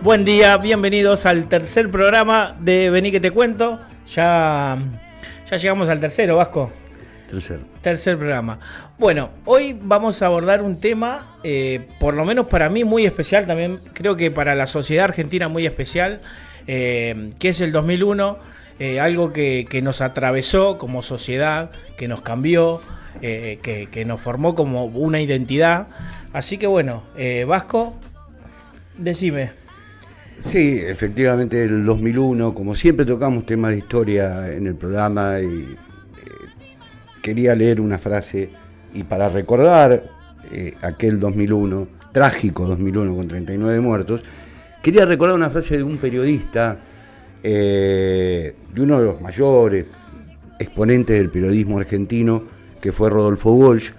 Buen día, bienvenidos al tercer programa de Vení que te cuento. Ya llegamos al tercero, Vasco. Tercer programa. Bueno, hoy vamos a abordar un tema, por lo menos para mí muy especial, también creo que para la sociedad argentina muy especial, que es el 2001, algo que nos atravesó como sociedad, que nos cambió, que nos formó como una identidad. Así que bueno, Vasco, decime. Sí, efectivamente el 2001, como siempre tocamos temas de historia en el programa y quería leer una frase y para recordar aquel 2001, trágico 2001 con 39 muertos, quería recordar una frase de un periodista, de uno de los mayores exponentes del periodismo argentino, que fue Rodolfo Walsh,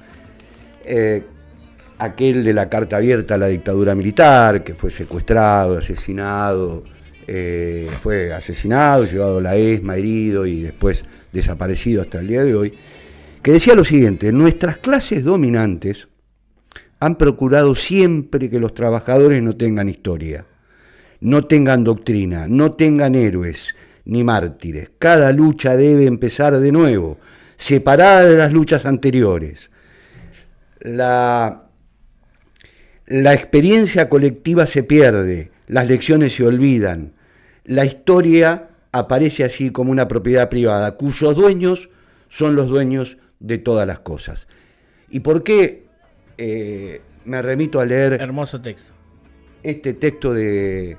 aquel de la carta abierta a la dictadura militar, que fue secuestrado, asesinado, llevado a la ESMA, herido y después desaparecido hasta el día de hoy, que decía lo siguiente: nuestras clases dominantes han procurado siempre que los trabajadores no tengan historia, no tengan doctrina, no tengan héroes ni mártires. Cada lucha debe empezar de nuevo, separada de las luchas anteriores. La experiencia colectiva se pierde, las lecciones se olvidan, la historia aparece así como una propiedad privada, cuyos dueños son los dueños de todas las cosas. ¿Y por qué me remito a leer hermoso texto? Este texto de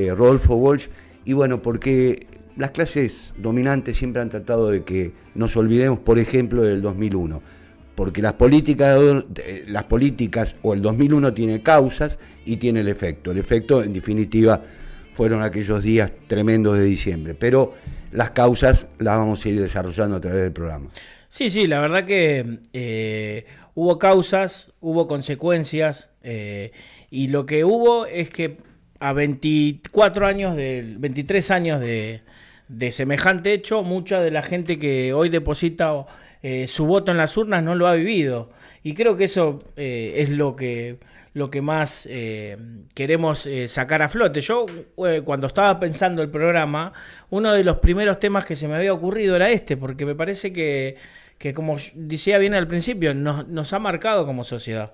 Rodolfo Walsh? Y bueno, porque las clases dominantes siempre han tratado de que nos olvidemos, por ejemplo, del 2001. Porque las políticas o el 2001 tiene causas y tiene el efecto. El efecto, en definitiva, fueron aquellos días tremendos de diciembre. Pero las causas las vamos a ir desarrollando a través del programa. Sí, la verdad que hubo causas, hubo consecuencias, y lo que hubo es que a 23 años de semejante hecho, mucha de la gente que hoy deposita su voto en las urnas no lo ha vivido, y creo que eso es lo que más queremos sacar a flote. Yo cuando estaba pensando el programa, uno de los primeros temas que se me había ocurrido era este, porque me parece que como decía bien al principio, nos ha marcado como sociedad.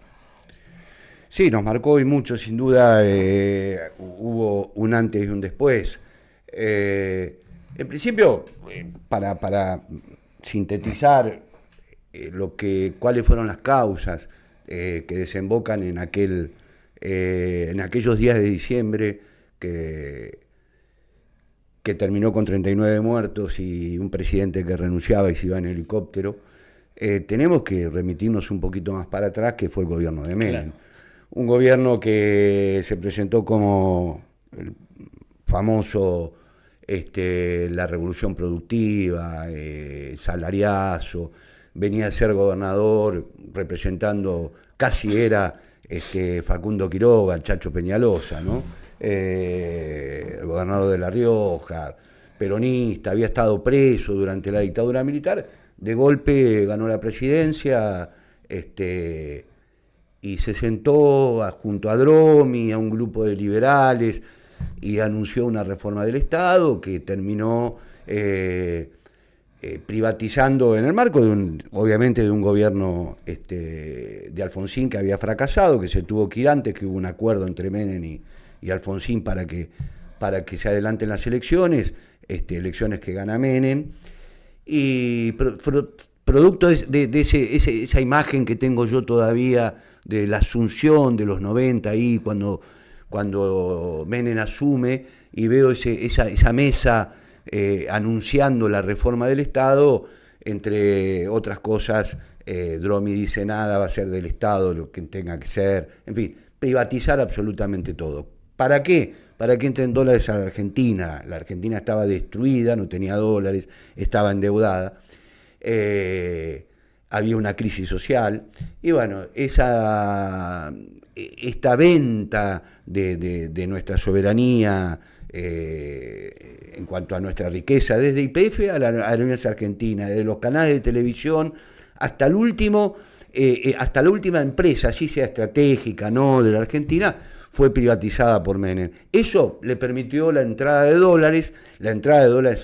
Sí, nos marcó y mucho, sin duda. Hubo un antes y un después. En principio, para sintetizar cuáles fueron las causas que desembocan en aquellos días de diciembre que terminó con 39 muertos y un presidente que renunciaba y se iba en helicóptero, tenemos que remitirnos un poquito más para atrás, que fue el gobierno de Menem. Claro. Un gobierno que se presentó como el famoso la revolución productiva, salariazo. Venía a ser gobernador representando, casi era Facundo Quiroga, el Chacho Peñalosa, ¿no? El gobernador de La Rioja, peronista, había estado preso durante la dictadura militar, de golpe ganó la presidencia, y se sentó junto a Dromi, a un grupo de liberales, y anunció una reforma del Estado que terminó privatizando en el marco obviamente de un gobierno de Alfonsín que había fracasado, que se tuvo que ir antes, que hubo un acuerdo entre Menem y Alfonsín para que se adelanten las elecciones, elecciones que gana Menem, y producto de esa imagen que tengo yo todavía de la asunción de los 90 ahí, cuando Menem asume, y veo esa mesa anunciando la reforma del Estado, entre otras cosas, Dromi dice nada va a ser del Estado, lo que tenga que ser, en fin, privatizar absolutamente todo. ¿Para qué? Para que entren dólares a la Argentina. La Argentina estaba destruida, no tenía dólares, estaba endeudada, había una crisis social, y bueno, esta venta de nuestra soberanía en cuanto a nuestra riqueza, desde YPF a la Aerolíneas Argentina, desde los canales de televisión hasta el último hasta la última empresa, así sea estratégica, no, de la Argentina, fue privatizada por Menem. Eso le permitió la entrada de dólares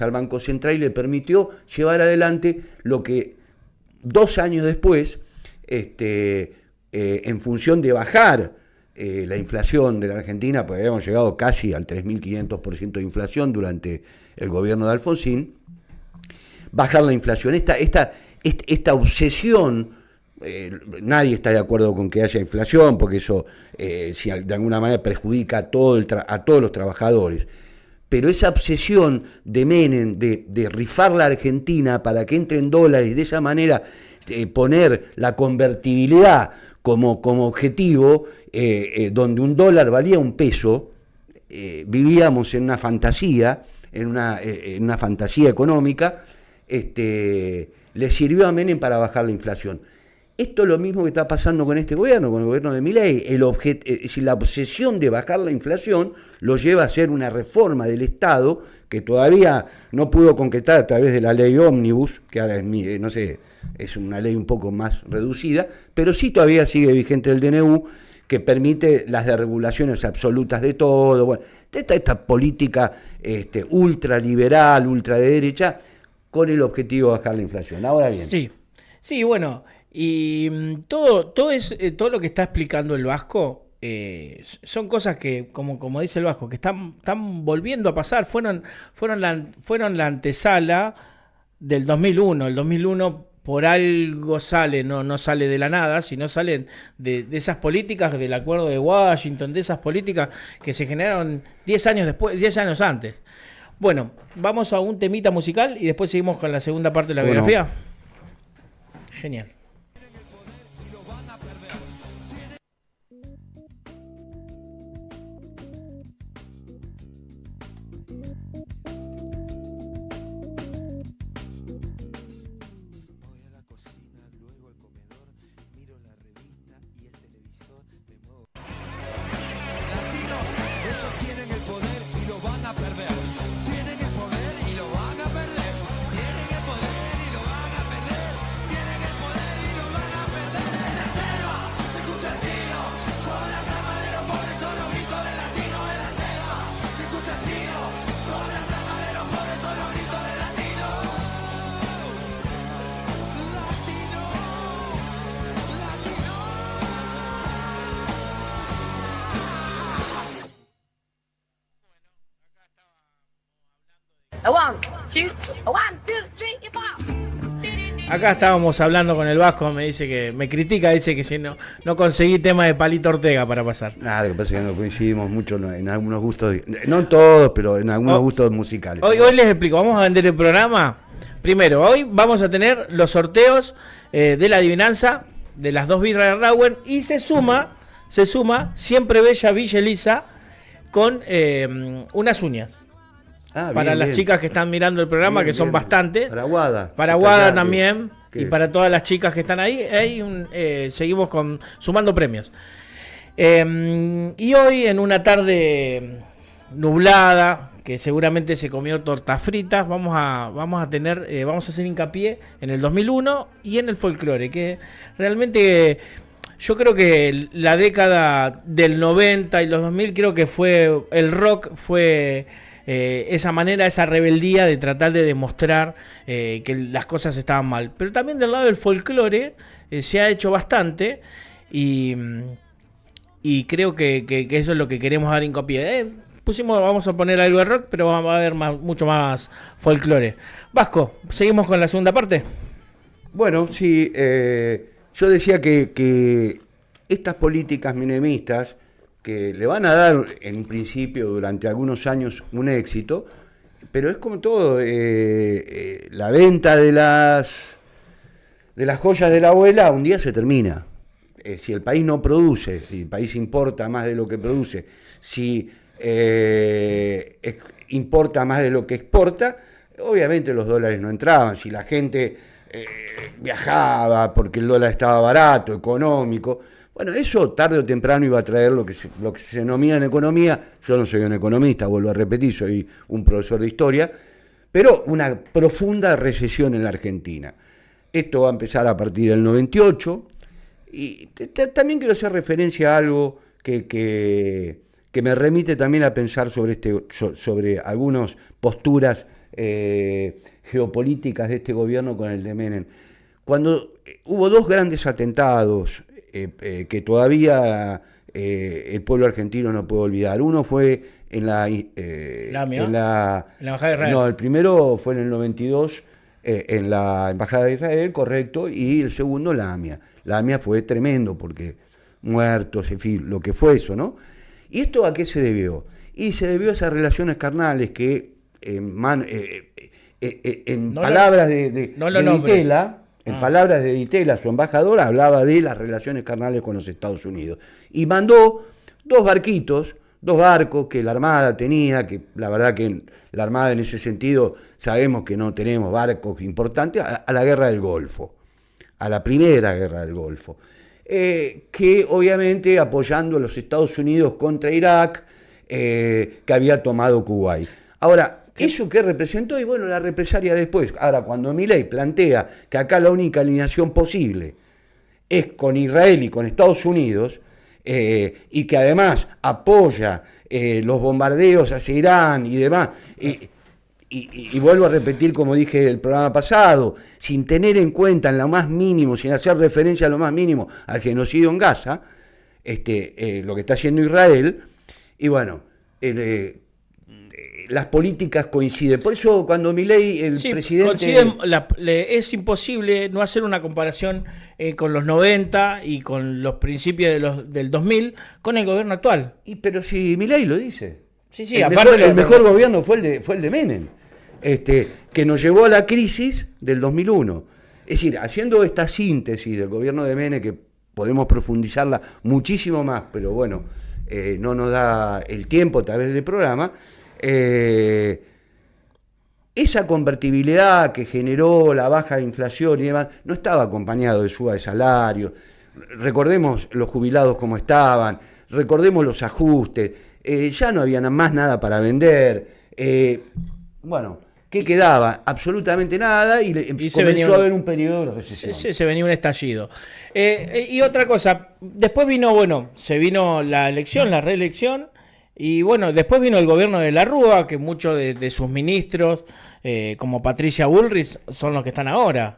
al Banco Central y le permitió llevar adelante lo que 2 años después, en función de bajar la inflación de la Argentina, pues habíamos llegado casi al 3.500% de inflación durante el gobierno de Alfonsín, bajar la inflación, esta obsesión. Nadie está de acuerdo con que haya inflación, porque eso si de alguna manera perjudica a todos los trabajadores. Pero esa obsesión de Menem de rifar la Argentina para que entre en dólares y de esa manera poner la convertibilidad como objetivo, donde un dólar valía un peso, vivíamos en una fantasía, en una fantasía económica, le sirvió a Menem para bajar la inflación. Esto es lo mismo que está pasando con este gobierno, con el gobierno de Milei. Es decir, la obsesión de bajar la inflación lo lleva a hacer una reforma del Estado que todavía no pudo concretar a través de la ley Ómnibus, que ahora es una ley un poco más reducida, pero sí todavía sigue vigente el DNU, que permite las desregulaciones absolutas de todo. Bueno, esta política ultraliberal, ultraderecha, con el objetivo de bajar la inflación. Ahora bien. Sí, bueno. Y todo lo que está explicando el Vasco son cosas que, como dice el Vasco, que están volviendo a pasar. Fueron la antesala del 2001. El 2001 por algo sale, no sale de la nada, sino salen de esas políticas del Acuerdo de Washington, de esas políticas que se generaron 10 años antes. Bueno, vamos a un temita musical y después seguimos con la segunda parte de la biografía. Genial. Acá estábamos hablando con el Vasco, me dice que me critica, dice que si no conseguí tema de Palito Ortega para pasar. Nada, lo que pasa es que no coincidimos mucho en algunos gustos, no en todos, pero en algunos gustos musicales. Hoy les explico, vamos a vender el programa. Primero, hoy vamos a tener los sorteos de la adivinanza de las 2 birras de Rauen y se suma Siempre Bella Villa Elisa con unas uñas. Para las chicas que están mirando el programa, que son bastantes. Para Guada también. Y para todas las chicas que están ahí, seguimos sumando premios. Y hoy, en una tarde nublada, que seguramente se comió tortas fritas, vamos a hacer hincapié en el 2001 y en el folclore, que realmente yo creo que la década del 90 y los 2000, creo que el rock fue esa manera, esa rebeldía de tratar de demostrar que las cosas estaban mal. Pero también del lado del folclore se ha hecho bastante y creo que eso es lo que queremos dar hincapié. Vamos a poner algo de rock, pero va a haber mucho más folclore. Vasco, ¿seguimos con la segunda parte? Bueno, sí, yo decía que estas políticas menemistas, que le van a dar en principio durante algunos años un éxito, pero es como todo, la venta de las joyas de la abuela un día se termina. Si el país no produce, si el país importa más de lo que produce, si importa más de lo que exporta, obviamente los dólares no entraban. Si la gente viajaba porque el dólar estaba barato, económico, bueno, eso tarde o temprano iba a traer lo que se denomina en economía. Yo no soy un economista, vuelvo a repetir, soy un profesor de historia, pero una profunda recesión en la Argentina. Esto va a empezar a partir del 98, Y también quiero hacer referencia a algo que me remite también a pensar sobre algunas posturas geopolíticas de este gobierno con el de Menem. Cuando hubo dos grandes atentados que todavía el pueblo argentino no puede olvidar. Uno fue en la embajada de Israel. No, el primero fue en el 92 en la embajada de Israel, correcto, y el segundo la AMIA. La AMIA fue tremendo porque muertos, en fin, lo que fue eso, ¿no? ¿Y esto a qué se debió? Y se debió a esas relaciones carnales que palabras de Ditela, en palabras de Ditela, su embajadora, hablaba de las relaciones carnales con los Estados Unidos. Y mandó dos barcos que la Armada tenía, que la verdad que la Armada en ese sentido sabemos que no tenemos barcos importantes, a la guerra del Golfo, a la primera guerra del Golfo. Que obviamente apoyando a los Estados Unidos contra Irak, que había tomado Kuwait. Ahora, ¿eso qué representó? Y bueno, la represalia después. Ahora, cuando Milei plantea que acá la única alineación posible es con Israel y con Estados Unidos, y que además apoya los bombardeos hacia Irán y demás, y vuelvo a repetir, como dije el programa pasado, sin tener en cuenta en lo más mínimo, sin hacer referencia a lo más mínimo al genocidio en Gaza, lo que está haciendo Israel, y bueno, las políticas coinciden. Por eso cuando Milei, el presidente... Es imposible no hacer una comparación con los 90 y con los principios del 2000 con el gobierno actual. Pero si Milei lo dice. Sí, el mejor gobierno fue el de Menem, que nos llevó a la crisis del 2001. Es decir, haciendo esta síntesis del gobierno de Menem, que podemos profundizarla muchísimo más, pero bueno, no nos da el tiempo a través del programa, esa convertibilidad que generó la baja inflación y demás, no estaba acompañado de suba de salario. Recordemos los jubilados como estaban, recordemos los ajustes, ya no había más nada para vender. Bueno, ¿qué quedaba? Absolutamente nada, y comenzó a haber un periodo de recesión. Se venía un estallido. Y otra cosa, después se vino la elección, la reelección. Y bueno, después vino el gobierno de la Rúa, que muchos de sus ministros, como Patricia Bullrich, son los que están ahora.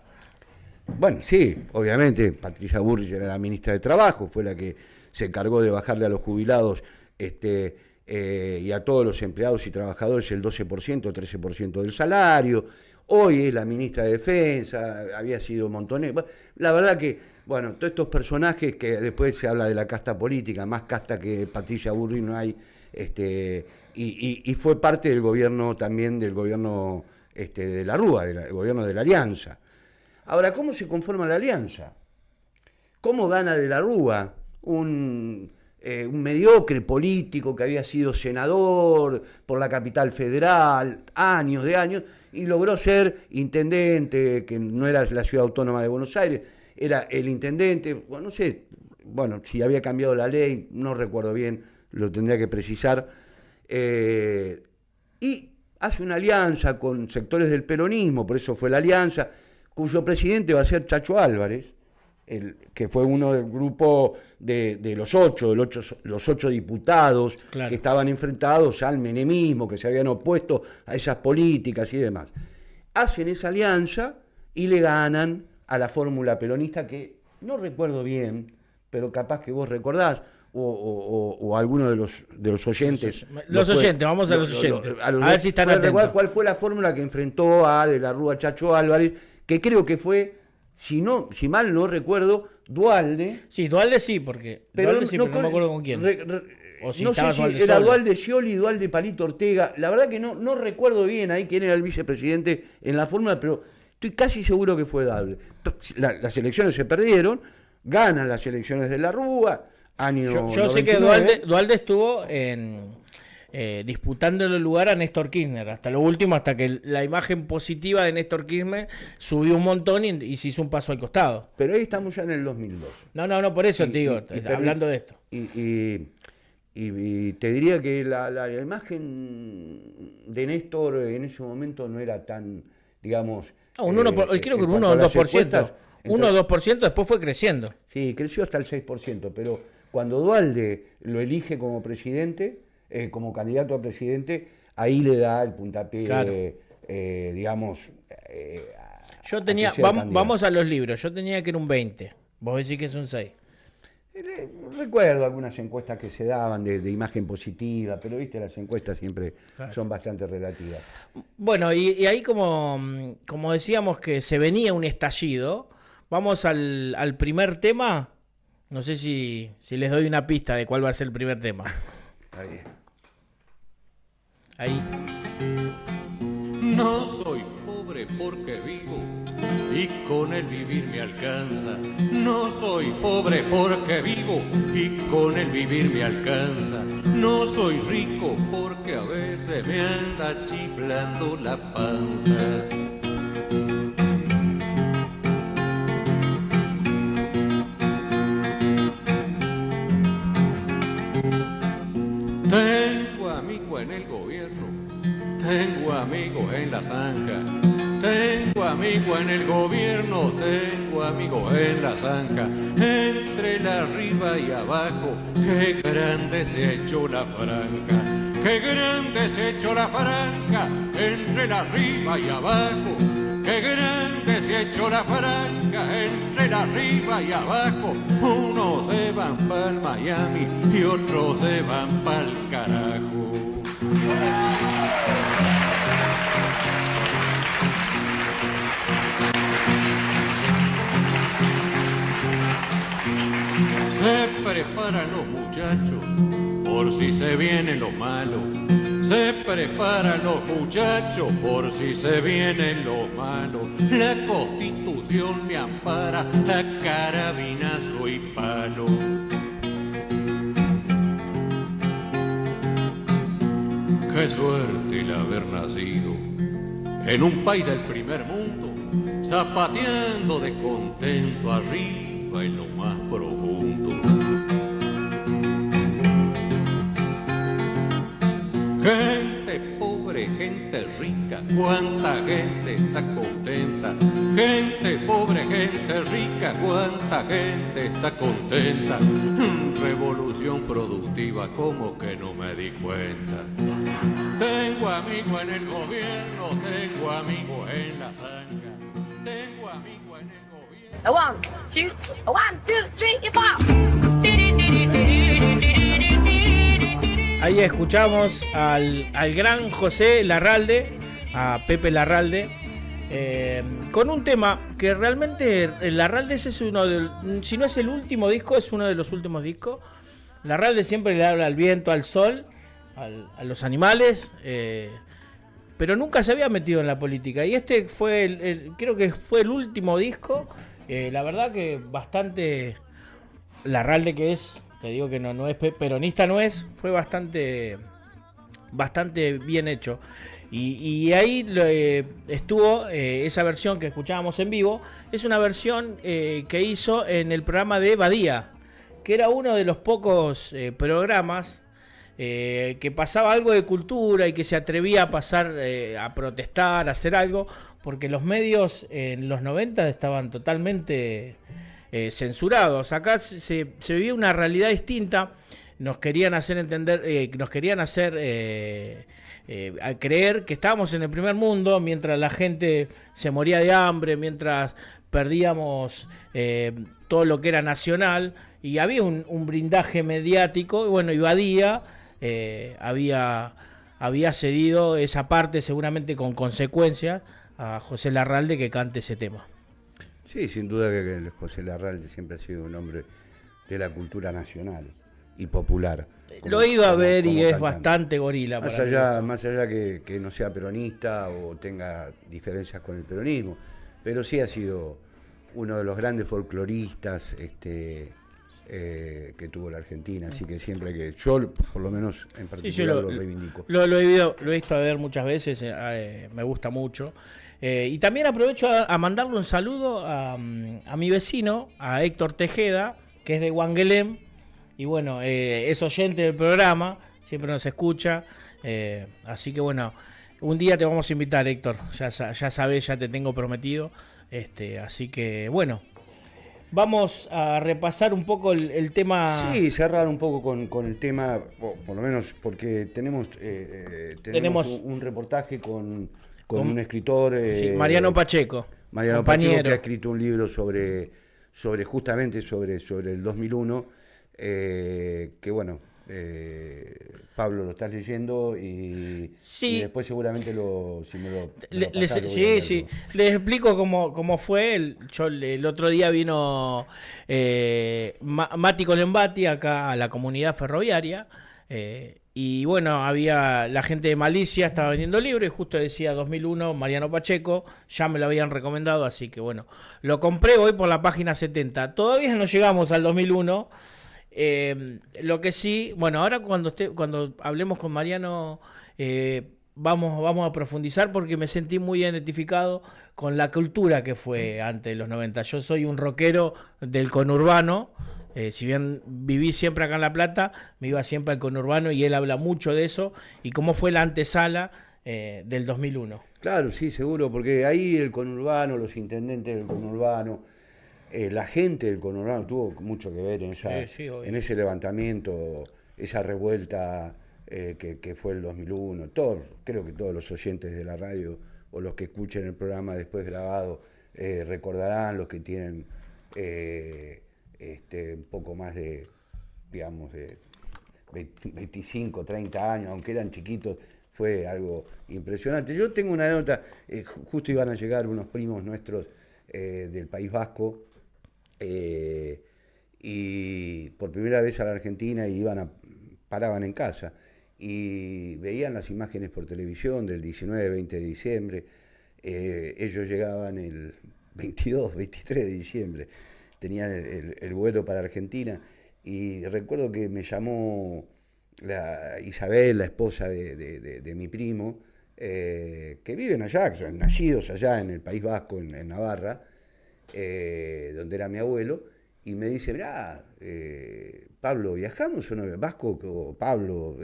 Bueno, sí, obviamente, Patricia Bullrich era la ministra de Trabajo, fue la que se encargó de bajarle a los jubilados y a todos los empleados y trabajadores el 12% o 13% del salario. Hoy es la ministra de Defensa, había sido Montonero. La verdad que, bueno, todos estos personajes que después se habla de la casta política, más casta que Patricia Bullrich no hay. Y fue parte del gobierno también, del gobierno de la Rúa, del gobierno de la Alianza. Ahora, ¿cómo se conforma la Alianza? ¿Cómo gana de la Rúa un mediocre político que había sido senador por la capital federal, años de años, y logró ser intendente, que no era la ciudad autónoma de Buenos Aires, era el intendente, bueno, no sé, si había cambiado la ley, no recuerdo bien, lo tendría que precisar, y hace una alianza con sectores del peronismo, por eso fue la alianza, cuyo presidente va a ser Chacho Álvarez, que fue uno del grupo de los ocho diputados, claro, que estaban enfrentados al menemismo, que se habían opuesto a esas políticas y demás. Hacen esa alianza y le ganan a la fórmula peronista, que no recuerdo bien, pero capaz que vos recordás, o alguno de los oyentes. Vamos a los oyentes. A ver si están atentos. ¿Cuál fue la fórmula que enfrentó a De la Rúa Chacho Álvarez? Que creo que fue, si mal no recuerdo, Duhalde. Sí, Duhalde sí, pero no me acuerdo con quién. No sé si era Duhalde Scioli, Duhalde Palito Ortega. La verdad que no recuerdo bien ahí quién era el vicepresidente en la fórmula, pero estoy casi seguro que fue Duhalde. Las elecciones se perdieron, ganan las elecciones de la Rúa. Yo sé que Duhalde estuvo disputándole el lugar a Néstor Kirchner hasta lo último, hasta que la imagen positiva de Néstor Kirchner subió un montón y se hizo un paso al costado. Pero ahí estamos ya en el 2002. No, por eso te digo, hablando de esto. Y te diría que la imagen de Néstor en ese momento no era tan, digamos... creo que un 1 o 2%. 1 o 2%, después fue creciendo. Sí, creció hasta el 6%, pero cuando Duhalde lo elige como presidente, como candidato a presidente, ahí le da el puntapié, claro. Digamos... Yo tenía, vamos a los libros, yo tenía que era un 20, vos decís que es un 6. Recuerdo algunas encuestas que se daban de imagen positiva, pero viste, las encuestas siempre son bastante relativas. Bueno, y ahí como decíamos que se venía un estallido, vamos al primer tema. No sé si les doy una pista de cuál va a ser el primer tema. Ahí. No soy pobre porque vivo y con el vivir me alcanza. No soy pobre porque vivo y con el vivir me alcanza. No soy rico porque a veces me anda chiflando la panza. Tengo amigos en el gobierno, tengo amigos en la zanja, tengo amigos en el gobierno, tengo amigos en la zanja, entre la arriba y abajo, qué grande se ha hecho la franja, qué grande se ha hecho la franja, entre la arriba y abajo, qué grande se ha hecho la franja, entre la arriba y abajo, unos se van pa'l Miami y otros se van pa'l carajo. Se preparan los muchachos por si se vienen los malos. Se preparan los muchachos por si se vienen los malos. La Constitución me ampara a carabinazo y palo. Qué suerte el haber nacido en un país del primer mundo, zapateando de contento arriba en lo más profundo. Gente pobre, gente rica, cuánta gente está contenta. Gente pobre, gente rica, cuánta gente está contenta. Revolución productiva, como que no me di cuenta. Tengo amigos en el gobierno, tengo amigos en la zanja, tengo amigos en el gobierno. 1, 2, 3 y 4. Ahí escuchamos al gran José Larralde, a Pepe Larralde, con un tema que realmente Larralde es uno de, si no es el último disco, es uno de los últimos discos. Larralde siempre le habla al viento, al sol, a los animales, pero nunca se había metido en la política. Y este fue, creo que fue el último disco. La verdad que bastante Larralde, que es, te digo que no es peronista, fue bastante bien hecho. Y ahí estuvo esa versión que escuchábamos en vivo. Es una versión que hizo en el programa de Badía, que era uno de los pocos programas que pasaba algo de cultura y que se atrevía a pasar a protestar, a hacer algo, porque los medios en los 90 estaban totalmente censurados. Acá se vivía una realidad distinta. Nos querían hacer entender, nos querían hacer a creer que estábamos en el primer mundo, mientras la gente se moría de hambre, mientras perdíamos todo lo que era nacional, y había un blindaje mediático. Y bueno, y Badía había cedido esa parte, seguramente con consecuencias, a José Larralde que cante ese tema. Sí, sin duda que José Larralde siempre ha sido un hombre de la cultura nacional y popular. Lo he ido a ver y es bastante gorila. Más allá que no sea peronista o tenga diferencias con el peronismo, pero sí ha sido uno de los grandes folcloristas que tuvo la Argentina, así que siempre que yo, por lo menos en particular, lo reivindico. Lo he visto a ver muchas veces, me gusta mucho. Y también aprovecho a mandarle un saludo a mi vecino, a Héctor Tejeda, que es de Wangelem, y bueno, es oyente del programa, siempre nos escucha, así que bueno, un día te vamos a invitar, Héctor, ya sabes, ya te tengo prometido, así que bueno, vamos a repasar un poco el tema. Sí, cerrar un poco con el tema, por lo menos porque tenemos un reportaje con un escritor. Sí, Mariano Pacheco. Mariano compañero. Pacheco, que ha escrito un libro justamente sobre el 2001, que bueno, Pablo, lo estás leyendo y después seguramente si me lo pasás, lo voy a leer. Sí, les explico cómo fue. El otro día vino Mati Colembati acá a la comunidad ferroviaria. Y bueno, había la gente de Malicia, estaba vendiendo libros y justo decía 2001, Mariano Pacheco, ya me lo habían recomendado, así que bueno, lo compré hoy por la página 70. Todavía no llegamos al 2001. Lo que sí, bueno, ahora cuando hablemos con Mariano, vamos a profundizar porque me sentí muy identificado con la cultura que fue antes de los 90. Yo soy un rockero del conurbano. Si bien viví siempre acá en La Plata, me iba siempre al conurbano y él habla mucho de eso y cómo fue la antesala del 2001. Claro, sí, seguro, porque ahí el conurbano, los intendentes del conurbano, la gente del conurbano tuvo mucho que ver en ese levantamiento, esa revuelta que fue el 2001. Creo que todos los oyentes de la radio o los que escuchen el programa después grabado recordarán, los que tienen un poco más de, digamos, de 25, 30 años, aunque eran chiquitos, fue algo impresionante. Yo tengo una anécdota, justo iban a llegar unos primos nuestros del País Vasco, y por primera vez a la Argentina y paraban en casa y veían las imágenes por televisión del 19-20 de diciembre. Ellos llegaban el 22-23 de diciembre, tenían el vuelo para Argentina y recuerdo que me llamó Isabel, la esposa de mi primo, que viven allá, que son nacidos allá en el País Vasco, en Navarra, donde era mi abuelo, y me dice, mirá, Pablo, ¿viajamos o no? Vasco o Pablo,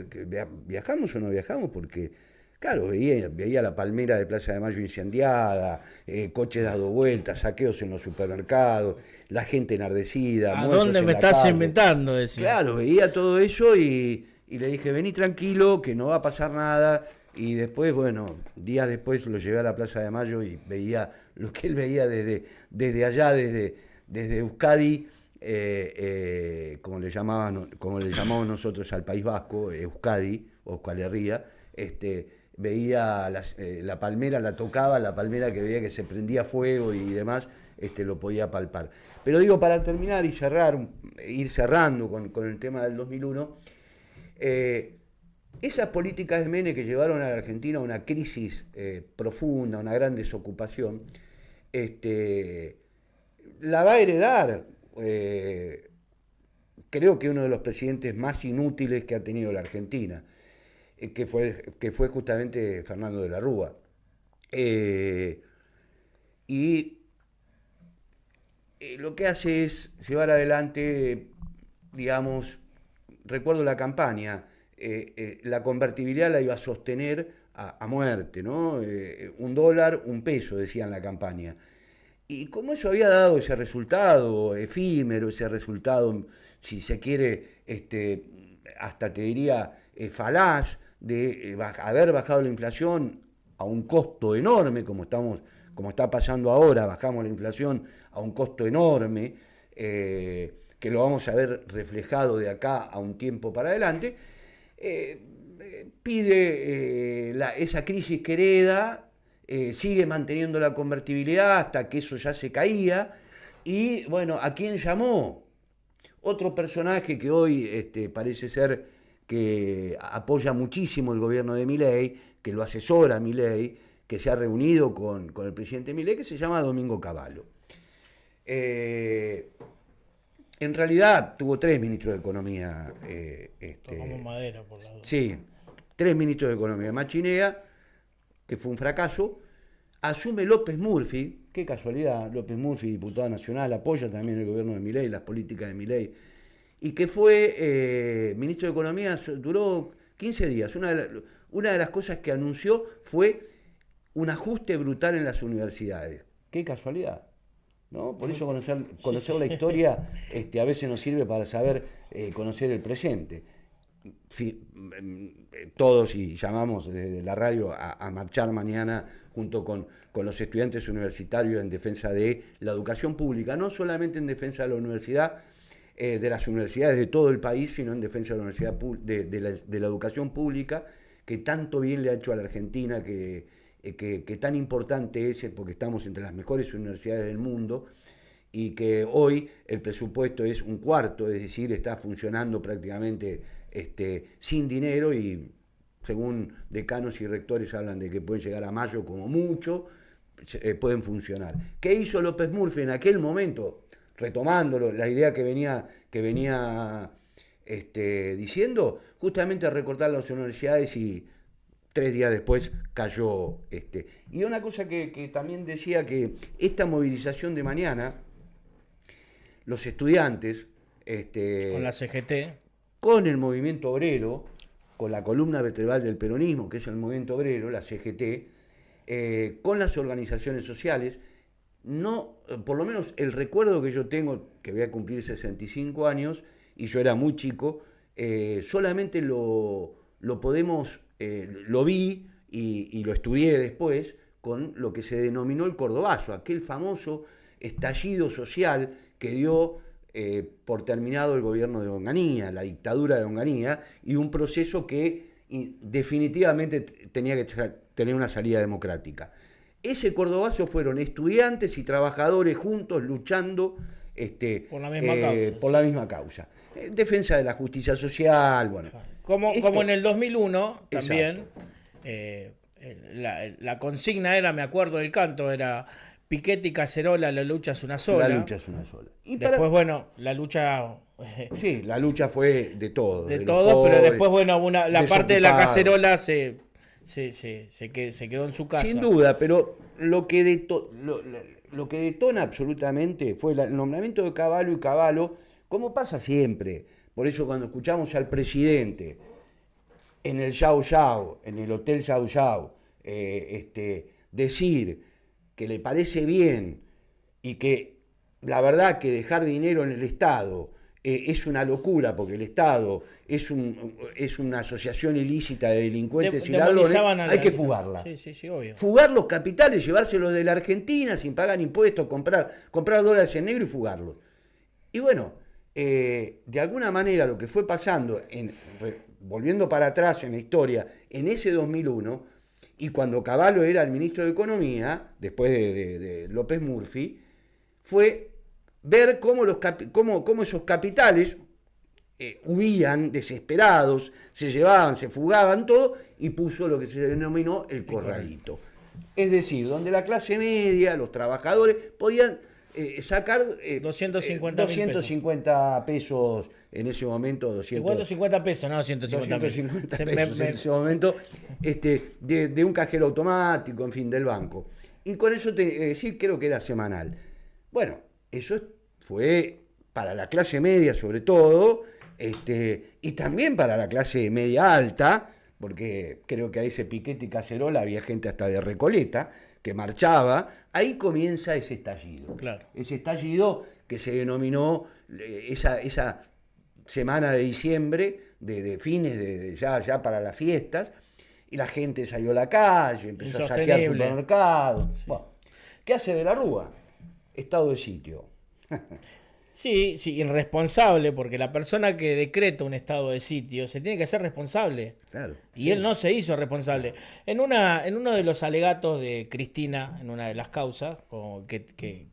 ¿viajamos o no viajamos? Porque, claro, veía la palmera de Plaza de Mayo incendiada, coches dando vueltas, saqueos en los supermercados, la gente enardecida. ¿A dónde me estás inventando? Decía. Claro, veía todo eso y le dije, vení tranquilo, que no va a pasar nada. Y después, bueno, días después lo llevé a la Plaza de Mayo y veía lo que él veía desde allá, desde Euskadi, como le llamamos nosotros al País Vasco, Euskadi o Euskal Herria, veía la palmera, la tocaba, la palmera que veía que se prendía fuego y demás, lo podía palpar. Pero digo, para terminar y ir cerrando con el tema del 2001, esas políticas de Menem que llevaron a la Argentina a una crisis profunda, una gran desocupación, la va a heredar, creo que uno de los presidentes más inútiles que ha tenido la Argentina, que fue justamente Fernando de la Rúa. Y lo que hace es llevar adelante, digamos, recuerdo la campaña, la convertibilidad la iba a sostener a muerte, ¿no? $1, $1, decía en la campaña. Y como eso había dado ese resultado efímero, ese resultado, si se quiere, hasta te diría falaz, de haber bajado la inflación a un costo enorme, como está pasando ahora, bajamos la inflación a un costo enorme, que lo vamos a ver reflejado de acá a un tiempo para adelante, pide esa crisis que hereda, sigue manteniendo la convertibilidad hasta que eso ya se caía, y bueno, ¿a quién llamó? Otro personaje que hoy parece ser que apoya muchísimo el gobierno de Milei, que lo asesora a Milei, que se ha reunido con el presidente Milei, que se llama Domingo Cavallo. En realidad tuvo 3 ministros de Economía. Tocamos madera por la duda. Sí, 3 ministros de Economía. Machinea, que fue un fracaso, asume López Murphy, qué casualidad, López Murphy, diputado nacional, apoya también el gobierno de Milei, las políticas de Milei, y que fue ministro de Economía, duró 15 días. Una de las cosas que anunció fue un ajuste brutal en las universidades. Qué casualidad. ¿no? Por eso conocer la historia a veces nos sirve para saber conocer el presente. Todos, y llamamos desde la radio a marchar mañana junto con los estudiantes universitarios en defensa de la educación pública, no solamente en defensa de la universidad, de las universidades de todo el país, sino en defensa de la universidad de la educación pública, que tanto bien le ha hecho a la Argentina, que tan importante es, porque estamos entre las mejores universidades del mundo, y que hoy el presupuesto es un cuarto, es decir, está funcionando prácticamente sin dinero, y según decanos y rectores hablan de que pueden llegar a mayo como mucho, pueden funcionar. ¿Qué hizo López Murphy en aquel momento? Retomándolo, la idea que venía diciendo, justamente recortar las universidades, y 3 días después cayó. Y una cosa que también decía, que esta movilización de mañana, los estudiantes, con la CGT, con el movimiento obrero, con la columna vertebral del peronismo, que es el movimiento obrero, la CGT, con las organizaciones sociales, no, por lo menos el recuerdo que yo tengo, que voy a cumplir 65 años, y yo era muy chico, solamente lo podemos, lo vi y lo estudié después, con lo que se denominó el Cordobazo, aquel famoso estallido social que dio por terminado el gobierno de Onganía, la dictadura de Onganía, y un proceso que definitivamente tenía que tener una salida democrática. Ese Cordobazo fueron estudiantes y trabajadores juntos luchando por la misma causa. Defensa de la justicia social, bueno. Como en el 2001 también, la consigna era, me acuerdo del canto, era Piquete y Cacerola, la lucha es una sola. La lucha es una sola. Y después, bueno, la lucha... Sí, la lucha fue de todo. De todo, pero después, bueno, la parte de la cacerola se quedó en su casa. Sin duda, pero lo que detona absolutamente fue el nombramiento de Cavallo, y Cavallo, como pasa siempre. Por eso cuando escuchamos al presidente en el Yao Yao, en el Hotel Yao Yao, decir que le parece bien, y que la verdad que dejar dinero en el Estado es una locura, porque el Estado es una asociación ilícita de delincuentes y ladrones, hay que fugarla. Sí, obvio. Fugar los capitales, llevárselos de la Argentina sin pagar impuestos, comprar dólares en negro y fugarlos. Y bueno, de alguna manera lo que fue pasando, volviendo para atrás en la historia, en ese 2001, y cuando Cavallo era el ministro de Economía, después de López Murphy, fue ver cómo esos capitales huían desesperados, se llevaban, se fugaban todo, y puso lo que se denominó el corralito. Es decir, donde la clase media, los trabajadores, podían sacar 250 pesos en ese momento, 250 pesos, no 150 pesos en ese momento, de un cajero automático, en fin, del banco. Y con eso, creo que era semanal. Bueno, eso fue para la clase media sobre todo, y también para la clase media alta, porque creo que a ese Piquete y Cacerola había gente hasta de Recoleta que marchaba. Ahí comienza ese estallido. Claro. Ese estallido que se denominó esa semana de diciembre, de fines, ya para las fiestas, y la gente salió a la calle, empezó a saquear supermercados. Sí. Bueno, ¿qué hace De la Rúa? Estado de sitio. Sí, irresponsable, porque la persona que decreta un estado de sitio se tiene que hacer responsable. Claro. Y él no se hizo responsable. En uno de los alegatos de Cristina, en una de las causas, que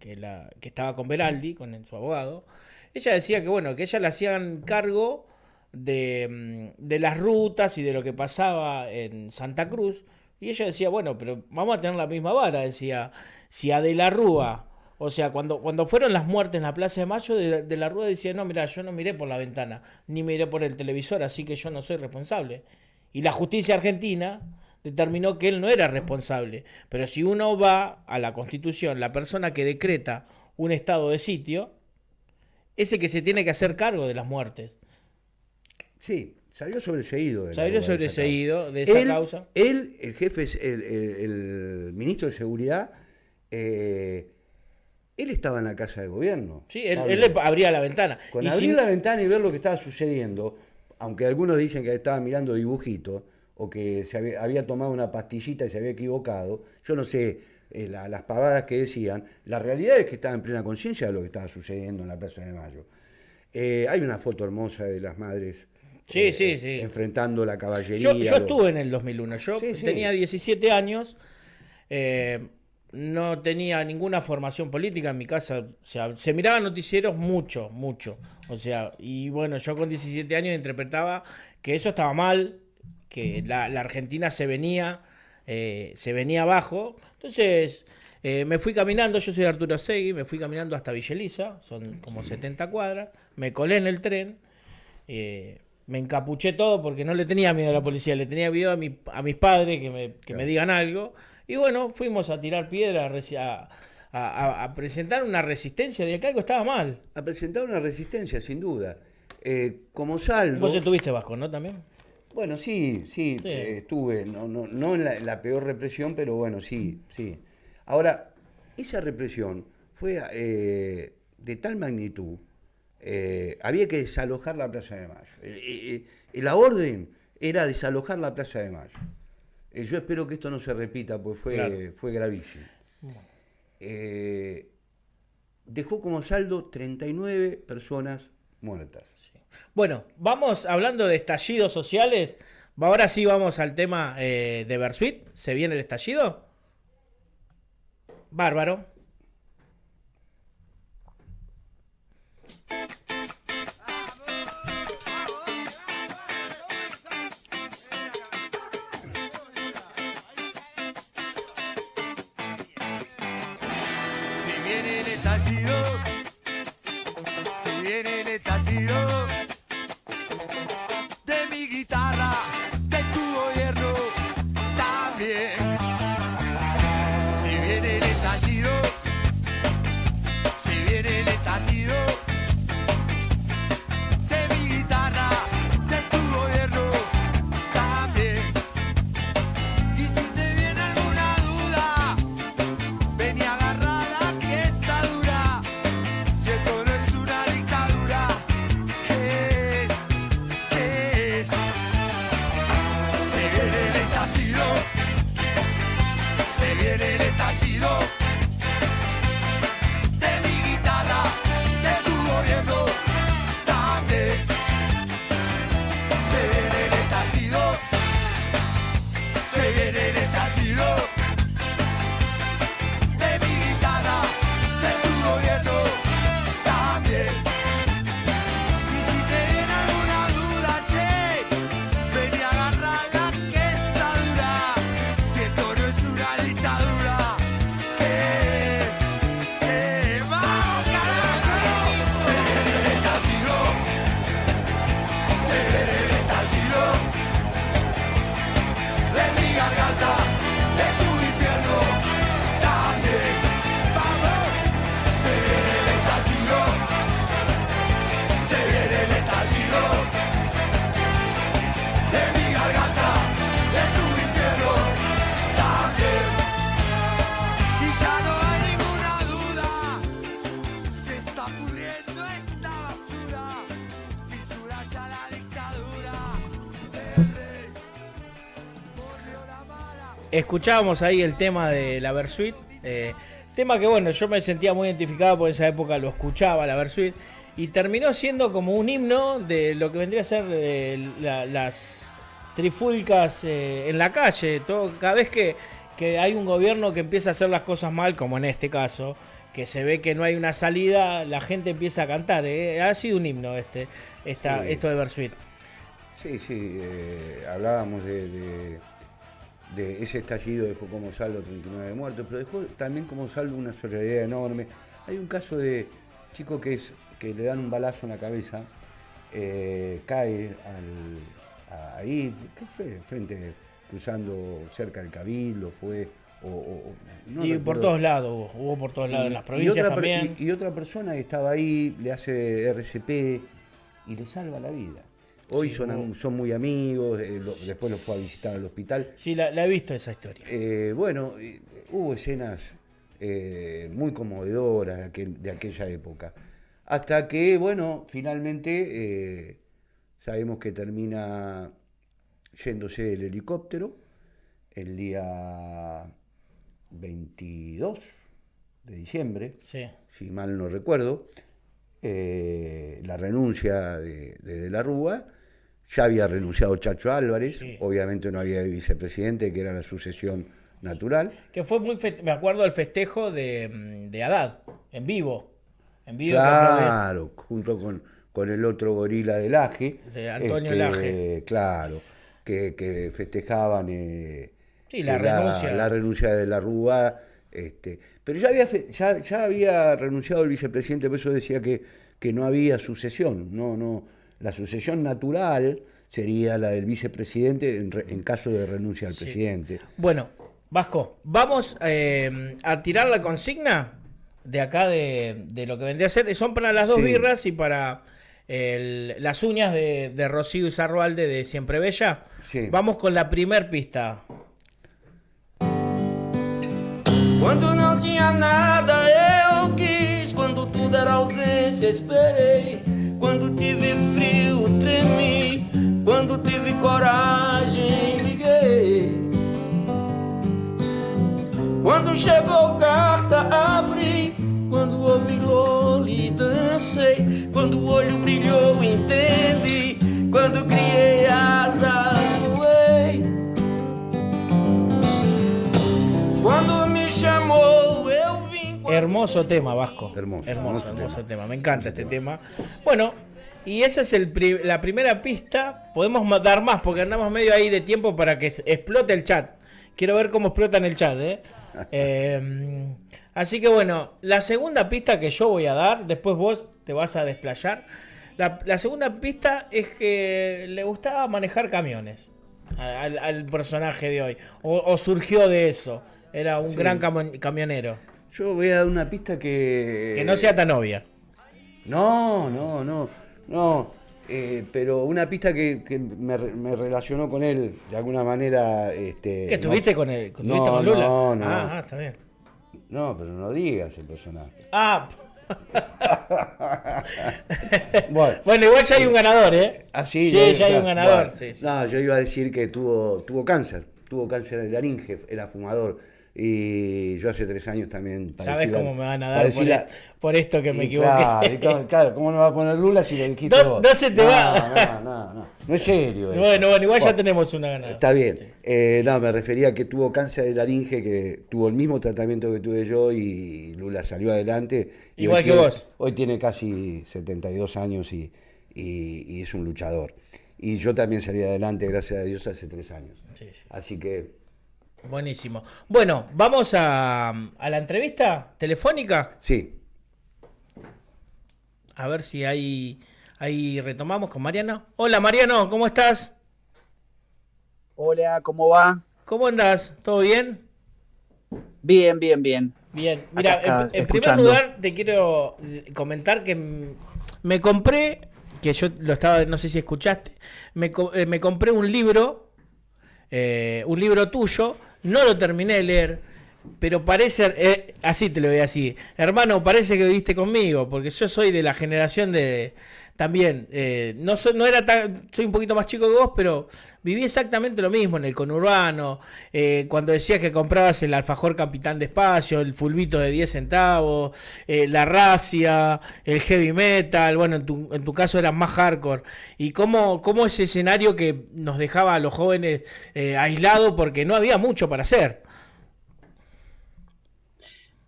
estaba con Beraldi, con su abogado, ella decía que ella le hacían cargo de las rutas y de lo que pasaba en Santa Cruz. Y ella decía, pero vamos a tener la misma vara. Decía, si a De la Rúa... O sea, cuando fueron las muertes en la Plaza de Mayo, de la Rúa decía, no, mira, yo no miré por la ventana, ni miré por el televisor, así que yo no soy responsable. Y la justicia argentina determinó que él no era responsable. Pero si uno va a la Constitución, la persona que decreta un estado de sitio, es el que se tiene que hacer cargo de las muertes. Sí, salió sobreseído de esa causa. Él, el jefe, el ministro de Seguridad, Él estaba en la casa de gobierno. Sí, él le abría la ventana. Con abrir la ventana y ver lo que estaba sucediendo, aunque algunos dicen que estaba mirando dibujitos, o que había tomado una pastillita y se había equivocado, yo no sé las pavadas que decían, la realidad es que estaba en plena conciencia de lo que estaba sucediendo en la Plaza de Mayo. Hay una foto hermosa de las madres Sí. enfrentando la caballería. Yo estuve en el 2001, yo Sí. tenía 17 años, no tenía ninguna formación política en mi casa, o sea, se miraban noticieros mucho, o sea, y bueno, yo con 17 años interpretaba que eso estaba mal, que la Argentina se venía abajo, entonces me fui caminando, yo soy de Arturo Segui, me fui caminando hasta Villa Elisa, son como 70 cuadras, me colé en el tren, me encapuché todo porque no le tenía miedo a la policía, le tenía miedo a mis padres que me digan algo. Y bueno, fuimos a tirar piedra, a presentar una resistencia de que algo estaba mal. A presentar una resistencia, sin duda. Como salvo... Vos estuviste, Vasco, ¿no? También. Bueno, sí, estuve, no en la peor represión, pero bueno, sí. Ahora, esa represión fue de tal magnitud, había que desalojar la Plaza de Mayo. La orden era desalojar la Plaza de Mayo. Yo espero que esto no se repita, pues fue gravísimo. Dejó como saldo 39 personas muertas. Sí. Bueno, vamos hablando de estallidos sociales. Ahora sí vamos al tema de Bersuit. ¿Se viene el estallido? Bárbaro. Si viene el estallido de mi guitarra, de tu gobierno también. Si viene el estallido, si viene el estallido de mi guitarra, de tu gobierno también. Y si te viene alguna duda, ven y agarrala que está dura. Si esto no es una dictadura, ¿qué es? ¿Qué es? Se viene el estallido, se viene el estallido de mi guitarra, de tu gobierno también. Se viene el estallido, se viene el estallido de mi guitarra, de tu gobierno también. Y si te viene alguna duda, che, ven y agarrala que está dura. Si esto no es una dictadura, ¿qué es? ¡Vamos, carajo! Se viene el estallido, se viene el estallido de mi garganta, de tu infierno también. ¡Vamos! Se viene el estallido, se viene el estallido de mi garganta, de tu infierno también. Y ya no hay ninguna duda, se está pudriendo esta basura, fisura ya la dictadura del rey, volvió la mala. Escuchábamos ahí el tema de la Bersuit. Tema que bueno, yo me sentía muy identificado, por esa época lo escuchaba la Bersuit. Y terminó siendo como un himno de lo que vendría a ser las trifulcas en la calle. Cada vez que hay un gobierno que empieza a hacer las cosas mal, como en este caso, que se ve que no hay una salida, la gente empieza a cantar. Ha sido un himno esto de Bersuit. Sí, hablábamos de ese estallido, dejó como saldo 39 muertos, pero dejó también como saldo una solidaridad enorme. Hay un caso de chico que le dan un balazo en la cabeza, cae ahí, ¿qué fue? Frente, cruzando cerca del Cabildo, fue... no y recuerdo. por todos lados, hubo por todos lados, en las provincias también. Y otra persona que estaba ahí, le hace RCP y le salva la vida. Hoy Sí, son muy amigos, después los fue a visitar al hospital. Sí, la he visto esa historia. Bueno, hubo escenas muy conmovedoras de aquella época. Hasta que, bueno, finalmente sabemos que termina yéndose el helicóptero el día 22 de diciembre, Sí. si mal no recuerdo. La renuncia de la Rúa. Ya había renunciado Chacho Álvarez, Sí. obviamente no había vicepresidente, que era la sucesión natural. Que fue muy me acuerdo del festejo de Haddad, en vivo. En vivo Claro, junto con el otro gorila del Laje. De Antonio Laje. Claro, que festejaban Sí, la renuncia. la renuncia de la Rúa. Pero ya había renunciado el vicepresidente, por eso decía que no había sucesión. No, la sucesión natural sería la del vicepresidente en caso de renuncia al presidente. Bueno, Vasco, vamos a tirar la consigna de acá de lo que vendría a ser. Son para las dos Sí. birras y para las uñas de Rocío Izarroalde de Siempre Bella. Sí. Vamos con la primer pista. Quando não tinha nada eu quis, quando tudo era ausência esperei, quando tive frio tremi, quando tive coragem liguei, quando chegou carta abri, quando ouvi Loli dancei, quando o olho brilhou entendi, quando criei asas voei, quando me chamou eu vim. Hermoso tema, Vasco. Hermoso tema. Me encanta este tema. Bueno, y esa es la primera pista. Podemos dar más porque andamos medio ahí de tiempo para que explote el chat. Quiero ver cómo explota en el chat, así que bueno, la segunda pista que yo voy a dar, después vos te vas a desplayar. La segunda pista es que le gustaba manejar camiones al personaje de hoy. O surgió de eso. Era un Sí. gran camionero. Yo voy a dar una pista que Que no sea tan obvia. No. Pero una pista que me relacionó con él de alguna manera. ¿Que estuviste con él? ¿Estuviste No, con Lula? no. Ah, está bien. No, pero no digas el personaje. Ah. Bueno, Bueno, igual ya hay un ganador, ¿eh? así. Sí, ya hay un ganador. Bueno, Sí. No, yo iba a decir que tuvo cáncer. Tuvo cáncer de laringe, era fumador. Y yo hace 3 años también ¿Sabes cómo me van a dar padecí por esto que me equivoqué? Claro, ¿cómo no va a poner Lula si lo dijiste No- vos? no se te va. No es serio. eso. Bueno, igual ya tenemos una ganadora. Está bien. Sí. No, me refería a que tuvo cáncer de laringe, que tuvo el mismo tratamiento que tuve yo y Lula salió adelante. Y Igual hoy que tiene- vos. Hoy tiene casi 72 años y es un luchador. Y yo también salí adelante, gracias a Dios, hace 3 años. Sí. Así que, Buenísimo. Bueno, vamos a la entrevista telefónica. sí. A ver si ahí retomamos con Mariano. Hola Mariano, ¿cómo estás? Hola, ¿cómo va? ¿Cómo andás? ¿Todo bien? Bien. Bien. Mira, Acá, en primer escuchando. lugar te quiero comentar que me compré, que yo lo estaba, no sé si escuchaste, me compré un libro tuyo, no lo terminé de leer, pero parece, así te lo voy a decir, hermano, parece que viviste conmigo, porque yo soy de la generación de, también, no era tan, soy un poquito más chico que vos, pero viví exactamente lo mismo en el conurbano, cuando decías que comprabas el alfajor Capitán de Espacio, el fulbito de 10 centavos, la racia, el heavy metal, bueno, en tu caso era más hardcore, y cómo ese escenario que nos dejaba a los jóvenes aislados porque no había mucho para hacer.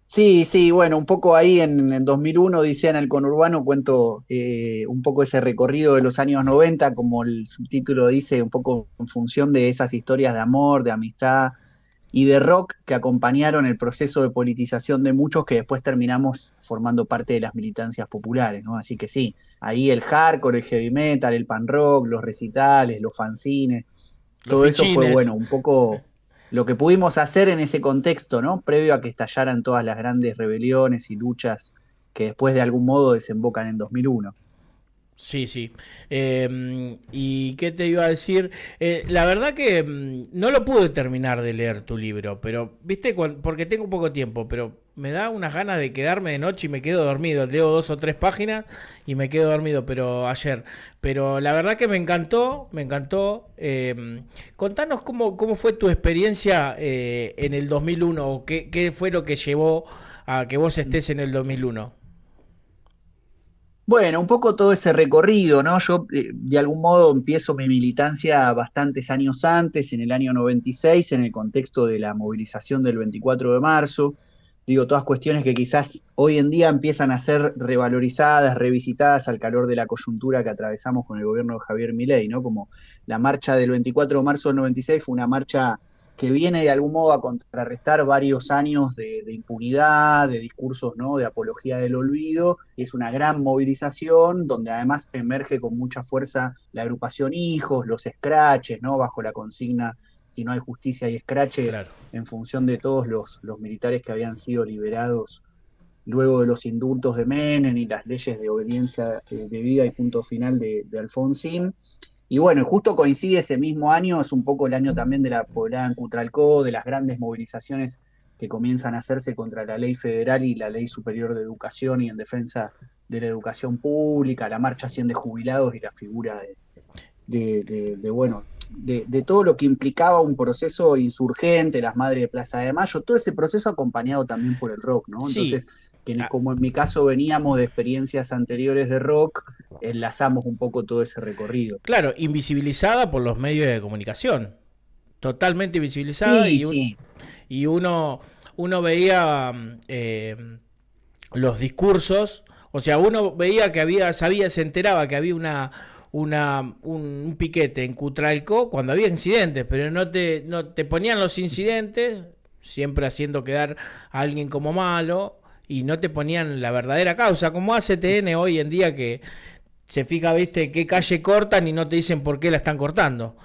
Sí, bueno, un poco ahí en 2001, Odisea en el conurbano, cuento un poco ese recorrido de los años 90, como el subtítulo dice, un poco en función de esas historias de amor, de amistad y de rock que acompañaron el proceso de politización de muchos que después terminamos formando parte de las militancias populares, ¿no? Así que sí, ahí el hardcore, el heavy metal, el pan rock, los recitales, los fanzines, todo eso fue, fichines. bueno, un poco lo que pudimos hacer en ese contexto, ¿no? Previo a que estallaran todas las grandes rebeliones y luchas que después de algún modo desembocan en 2001. Sí, sí. ¿Y qué te iba a decir? La verdad que no lo pude terminar de leer tu libro, pero, viste, porque tengo poco tiempo, pero me da unas ganas de quedarme de noche y me quedo dormido. Leo 2 o 3 páginas y me quedo dormido, pero ayer. Pero la verdad que me encantó, me encantó. Contanos cómo fue tu experiencia en el 2001, o qué fue lo que llevó a que vos estés en el 2001. Bueno, un poco todo ese recorrido, ¿no? Yo de algún modo empiezo mi militancia bastantes años antes, en el año 96, en el contexto de la movilización del 24 de marzo. Digo, todas cuestiones que quizás hoy en día empiezan a ser revalorizadas, revisitadas al calor de la coyuntura que atravesamos con el gobierno de Javier Milei, ¿no? Como la marcha del 24 de marzo del 96 fue una marcha que viene de algún modo a contrarrestar varios años de impunidad, de discursos, ¿no?, de apología del olvido. Es una gran movilización donde además emerge con mucha fuerza la agrupación Hijos, los scratches, ¿no?, bajo la consigna si no hay justicia hay escrache, Claro. en función de todos los militares que habían sido liberados luego de los indultos de Menem y las leyes de obediencia debida y punto final de Alfonsín. Y bueno, justo coincide ese mismo año, es un poco el año también de la poblada en Cutralcó, de las grandes movilizaciones que comienzan a hacerse contra la ley federal y la ley superior de educación y en defensa de la educación pública, la marcha 100 de jubilados y la figura bueno, de todo lo que implicaba un proceso insurgente, las madres de Plaza de Mayo, todo ese proceso acompañado también por el rock, ¿no? Sí. Entonces, como en mi caso veníamos de experiencias anteriores de rock, enlazamos un poco todo ese recorrido. Claro, invisibilizada por los medios de comunicación. Totalmente invisibilizada Sí, sí. y uno veía los discursos, o sea, uno veía que se enteraba que había un piquete en Cutralcó cuando había incidentes, pero no te ponían los incidentes, siempre haciendo quedar a alguien como malo, y no te ponían la verdadera causa, como hace TN hoy en día, que se fija, viste, qué calle cortan y no te dicen por qué la están cortando.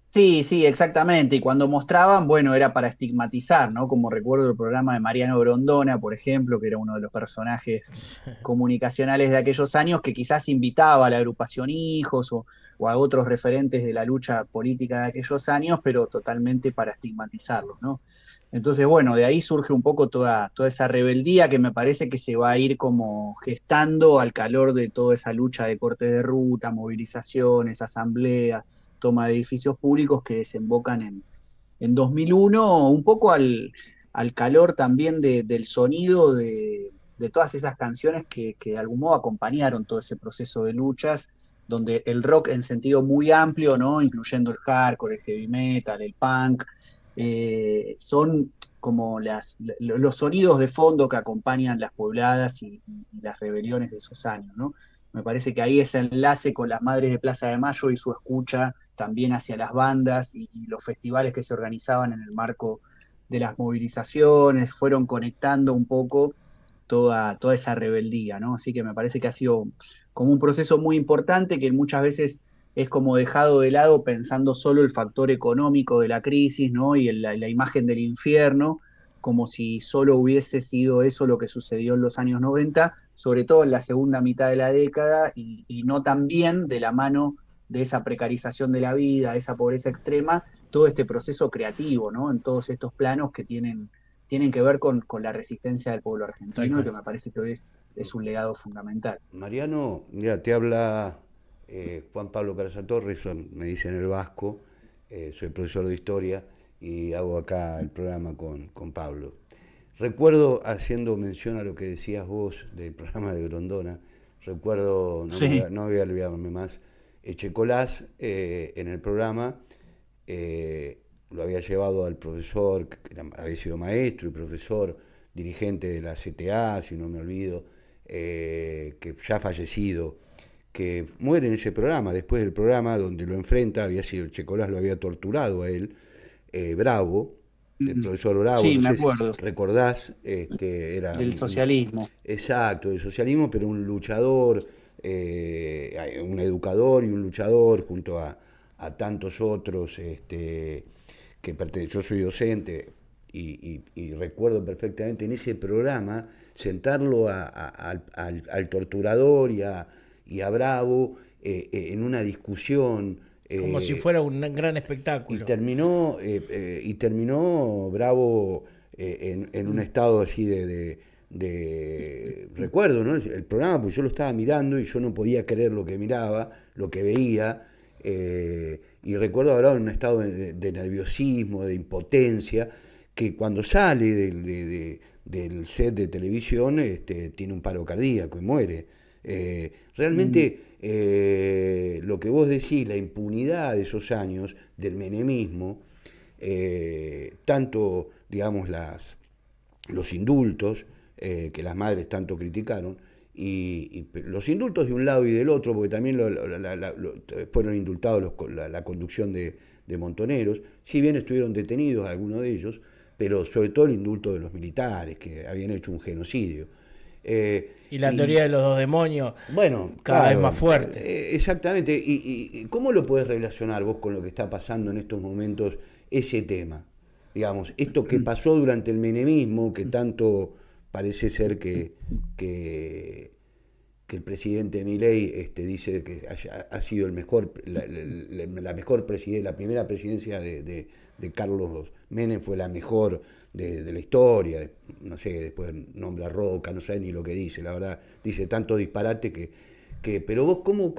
Sí, sí, exactamente. Y cuando mostraban, bueno, era para estigmatizar, ¿no? Como recuerdo el programa de Mariano Grondona, por ejemplo, que era uno de los personajes comunicacionales de aquellos años, que quizás invitaba a la agrupación Hijos o a otros referentes de la lucha política de aquellos años, pero totalmente para estigmatizarlos, ¿no? Entonces, bueno, de ahí surge un poco toda esa rebeldía que me parece que se va a ir como gestando al calor de toda esa lucha de corte de ruta, movilizaciones, asambleas, toma de edificios públicos que desembocan en 2001, un poco al calor también del sonido de todas esas canciones que de algún modo acompañaron todo ese proceso de luchas, donde el rock en sentido muy amplio, ¿no?, incluyendo el hardcore, el heavy metal, el punk, son como los sonidos de fondo que acompañan las pobladas y las rebeliones de esos años, ¿no? Me parece que ahí ese enlace con las Madres de Plaza de Mayo y su escucha también hacia las bandas y los festivales que se organizaban en el marco de las movilizaciones, fueron conectando un poco toda esa rebeldía, ¿no? Así que me parece que ha sido como un proceso muy importante que muchas veces es como dejado de lado pensando solo el factor económico de la crisis, ¿no? Y la imagen del infierno, como si solo hubiese sido eso lo que sucedió en los años 90, sobre todo en la segunda mitad de la década, y no tan bien de la mano de esa precarización de la vida, de esa pobreza extrema, todo este proceso creativo, ¿no?, en todos estos planos que tienen que ver con la resistencia del pueblo argentino, y que me parece que hoy es un legado fundamental. Mariano, mira, te habla Juan Pablo Caraza Torres, me dicen el Vasco, soy profesor de historia y hago acá el programa con Pablo. Recuerdo, haciendo mención a lo que decías vos del programa de Grondona, recuerdo, no voy a olvidarme más, Echecolás en el programa lo había llevado al profesor, que había sido maestro y profesor, dirigente de la CTA, si no me olvido, que ya fallecido, que muere en ese programa, después del programa donde lo enfrenta, había sido Echecolás, lo había torturado a él, Bravo, el profesor Bravo, sí, no me sé acuerdo. si recordás, era Del socialismo. Exacto, del socialismo, pero un luchador, un educador y un luchador junto a tantos otros, yo soy docente, y recuerdo perfectamente en ese programa sentarlo al torturador y a Bravo en una discusión. Como si fuera un gran espectáculo. Y terminó Bravo en un estado así recuerdo, ¿no? El programa, pues yo lo estaba mirando y yo no podía creer lo que miraba, lo que veía, y recuerdo a Bravo en un estado de nerviosismo, de impotencia, que cuando sale del set de televisión tiene un paro cardíaco y muere. Realmente lo que vos decís, la impunidad de esos años del menemismo, tanto, digamos, los indultos, que las madres tanto criticaron, y los indultos de un lado y del otro, porque también fueron indultados la conducción de Montoneros, si bien estuvieron detenidos algunos de ellos, pero sobre todo el indulto de los militares, que habían hecho un genocidio. Y la teoría de los dos demonios, bueno, cada vez más fuerte. Exactamente. ¿Y cómo lo podés relacionar vos con lo que está pasando en estos momentos, ese tema? Digamos, esto que pasó durante el menemismo, que tanto parece ser que el presidente Milei dice que ha sido la primera presidencia de Carlos Menem fue la mejor de la historia, no sé, después nombra Roca, no sé ni lo que dice, la verdad, dice tanto disparate pero vos, ¿cómo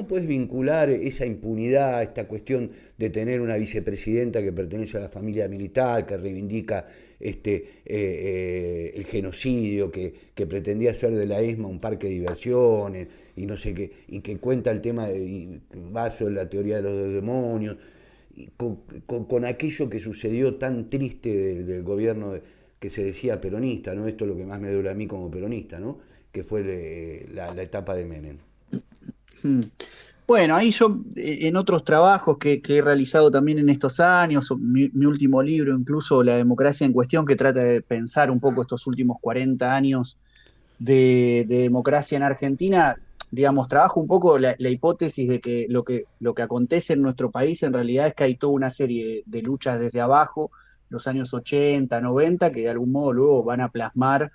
podés vincular esa impunidad, esta cuestión de tener una vicepresidenta que pertenece a la familia militar, que reivindica el genocidio, que pretendía hacer de la ESMA un parque de diversiones, y no sé qué, y que cuenta el tema de Vaso de la teoría de los demonios, y con aquello que sucedió tan triste del gobierno que se decía peronista, ¿no? Esto es lo que más me duele a mí como peronista, ¿no? Que fue la etapa de Menem. Bueno, ahí yo en otros trabajos que he realizado también en estos años, mi último libro incluso, La democracia en cuestión, que trata de pensar un poco estos últimos 40 años de democracia en Argentina, digamos, trabajo un poco la hipótesis de que lo que acontece en nuestro país en realidad es que hay toda una serie de luchas desde abajo, los años 80, 90, que de algún modo luego van a plasmar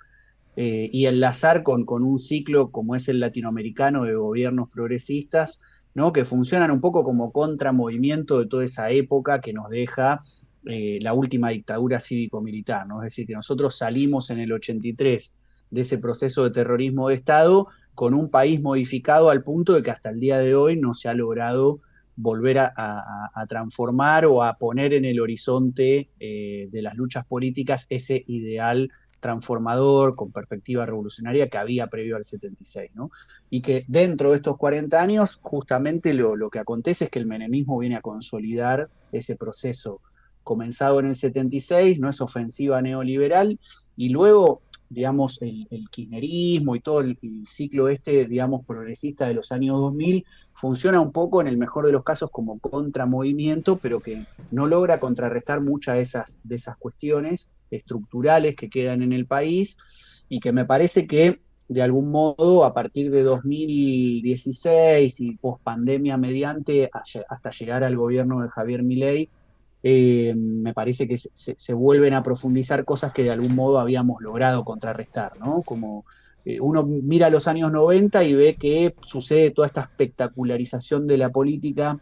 y enlazar con un ciclo como es el latinoamericano de gobiernos progresistas, ¿no? Que funcionan un poco como contramovimiento de toda esa época que nos deja la última dictadura cívico-militar, ¿no? Es decir, que nosotros salimos en el 83 de ese proceso de terrorismo de Estado con un país modificado al punto de que hasta el día de hoy no se ha logrado volver a transformar o a poner en el horizonte de las luchas políticas ese ideal transformador, con perspectiva revolucionaria que había previo al 76, ¿no? Y que dentro de estos 40 años, justamente lo que acontece es que el menemismo viene a consolidar ese proceso comenzado en el 76, no es ofensiva neoliberal, y luego, digamos, el kirchnerismo y todo el ciclo digamos, progresista de los años 2000, funciona un poco, en el mejor de los casos, como contramovimiento, pero que no logra contrarrestar muchas de esas cuestiones estructurales que quedan en el país, y que me parece que, de algún modo, a partir de 2016 y pospandemia mediante, hasta llegar al gobierno de Javier Milei, me parece que se vuelven a profundizar cosas que de algún modo habíamos logrado contrarrestar, ¿no? Como uno mira los años 90 y ve que sucede toda esta espectacularización de la política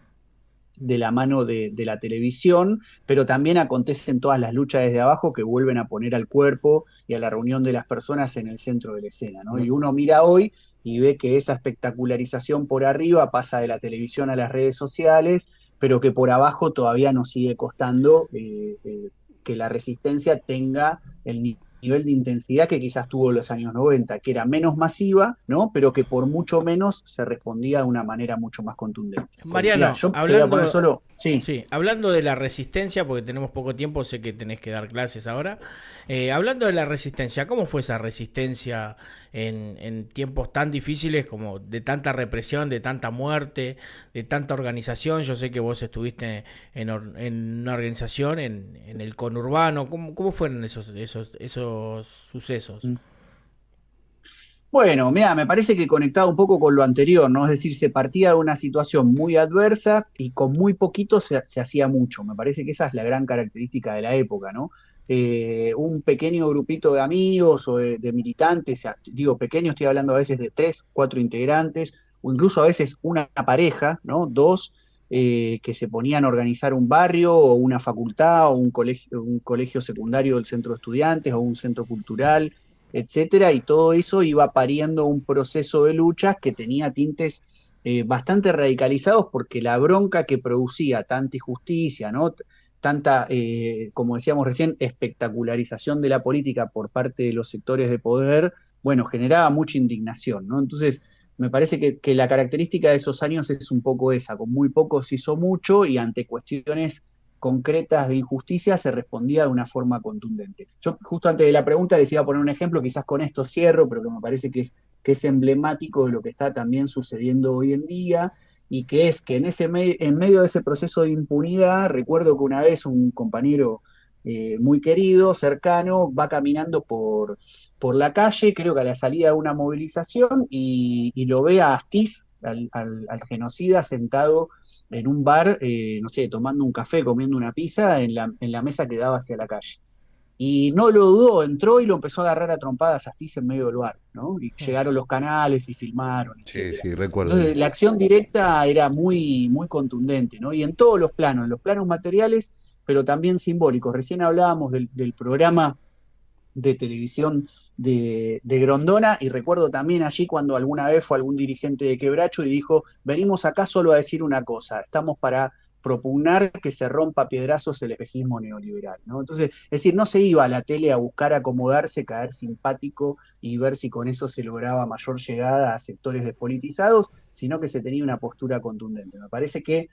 de la mano de la televisión, pero también acontecen todas las luchas desde abajo que vuelven a poner al cuerpo y a la reunión de las personas en el centro de la escena, ¿no? Y uno mira hoy y ve que esa espectacularización por arriba pasa de la televisión a las redes sociales, pero que por abajo todavía nos sigue costando que la resistencia tenga el nivel de intensidad que quizás tuvo en los años 90, que era menos masiva, ¿no? Pero que por mucho menos se respondía de una manera mucho más contundente. Mariano, yo hablando, hablando de la resistencia, porque tenemos poco tiempo, sé que tenés que dar clases ahora. Hablando de la resistencia, ¿cómo fue esa resistencia en tiempos tan difíciles, como de tanta represión, de tanta muerte, de tanta organización? Yo sé que vos estuviste en una organización en el conurbano. ¿Cómo fueron esos sucesos? Bueno, mira, me parece que conectado un poco con lo anterior, ¿no? Es decir, se partía de una situación muy adversa y con muy poquito se hacía mucho. Me parece que esa es la gran característica de la época, ¿no? un pequeño grupito de amigos o de militantes, digo pequeño, estoy hablando a veces de 3, 4 integrantes, o incluso a veces una pareja, ¿no? Dos, que se ponían a organizar un barrio o una facultad o un colegio secundario del centro de estudiantes o un centro cultural, etcétera, y todo eso iba pariendo un proceso de luchas que tenía tintes bastante radicalizados porque la bronca que producía tanta injusticia, ¿no? Tanta, como decíamos recién, espectacularización de la política por parte de los sectores de poder, bueno, generaba mucha indignación, ¿no? Entonces, me parece que la característica de esos años es un poco esa, con muy poco se hizo mucho y ante cuestiones concretas de injusticia se respondía de una forma contundente. Yo justo antes de la pregunta les iba a poner un ejemplo, quizás con esto cierro, pero que me parece que es emblemático de lo que está también sucediendo hoy en día, y que es que en medio de ese proceso de impunidad, recuerdo que una vez un compañero muy querido, cercano, va caminando por la calle, creo que a la salida de una movilización, y lo ve a Astiz, al genocida, sentado en un bar, no sé, tomando un café, comiendo una pizza en la mesa que daba hacia la calle. Y no lo dudó, entró y lo empezó a agarrar a trompadas a Astiz en medio del bar, ¿no? Y llegaron los canales y filmaron, etc. Sí, recuerdo. Entonces, la acción directa era muy, muy contundente, ¿no? Y en todos los planos, en los planos materiales, pero también simbólicos. Recién hablábamos del programa de televisión de Grondona, y recuerdo también allí cuando alguna vez fue algún dirigente de Quebracho y dijo, venimos acá solo a decir una cosa, estamos para propugnar que se rompa a piedrazos el espejismo neoliberal, ¿no? Entonces, es decir, no se iba a la tele a buscar acomodarse, caer simpático y ver si con eso se lograba mayor llegada a sectores despolitizados, sino que se tenía una postura contundente. Me parece que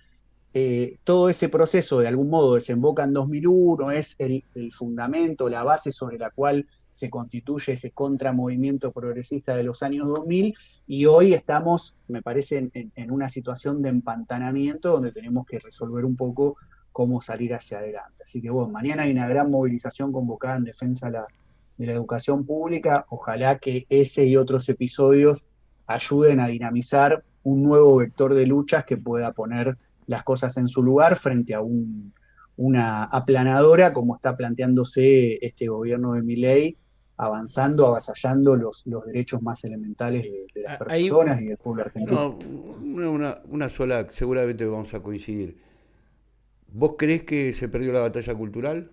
todo ese proceso de algún modo desemboca en 2001, es el fundamento, la base sobre la cual se constituye ese contramovimiento progresista de los años 2000, y hoy estamos, me parece, en una situación de empantanamiento donde tenemos que resolver un poco cómo salir hacia adelante. Así que bueno, mañana hay una gran movilización convocada en defensa de la educación pública. Ojalá que ese y otros episodios ayuden a dinamizar un nuevo vector de luchas que pueda poner las cosas en su lugar frente a una aplanadora como está planteándose este gobierno de Milei, avanzando, avasallando los derechos más elementales de las personas y del pueblo argentino. No, una sola, seguramente vamos a coincidir. ¿Vos creés que se perdió la batalla cultural?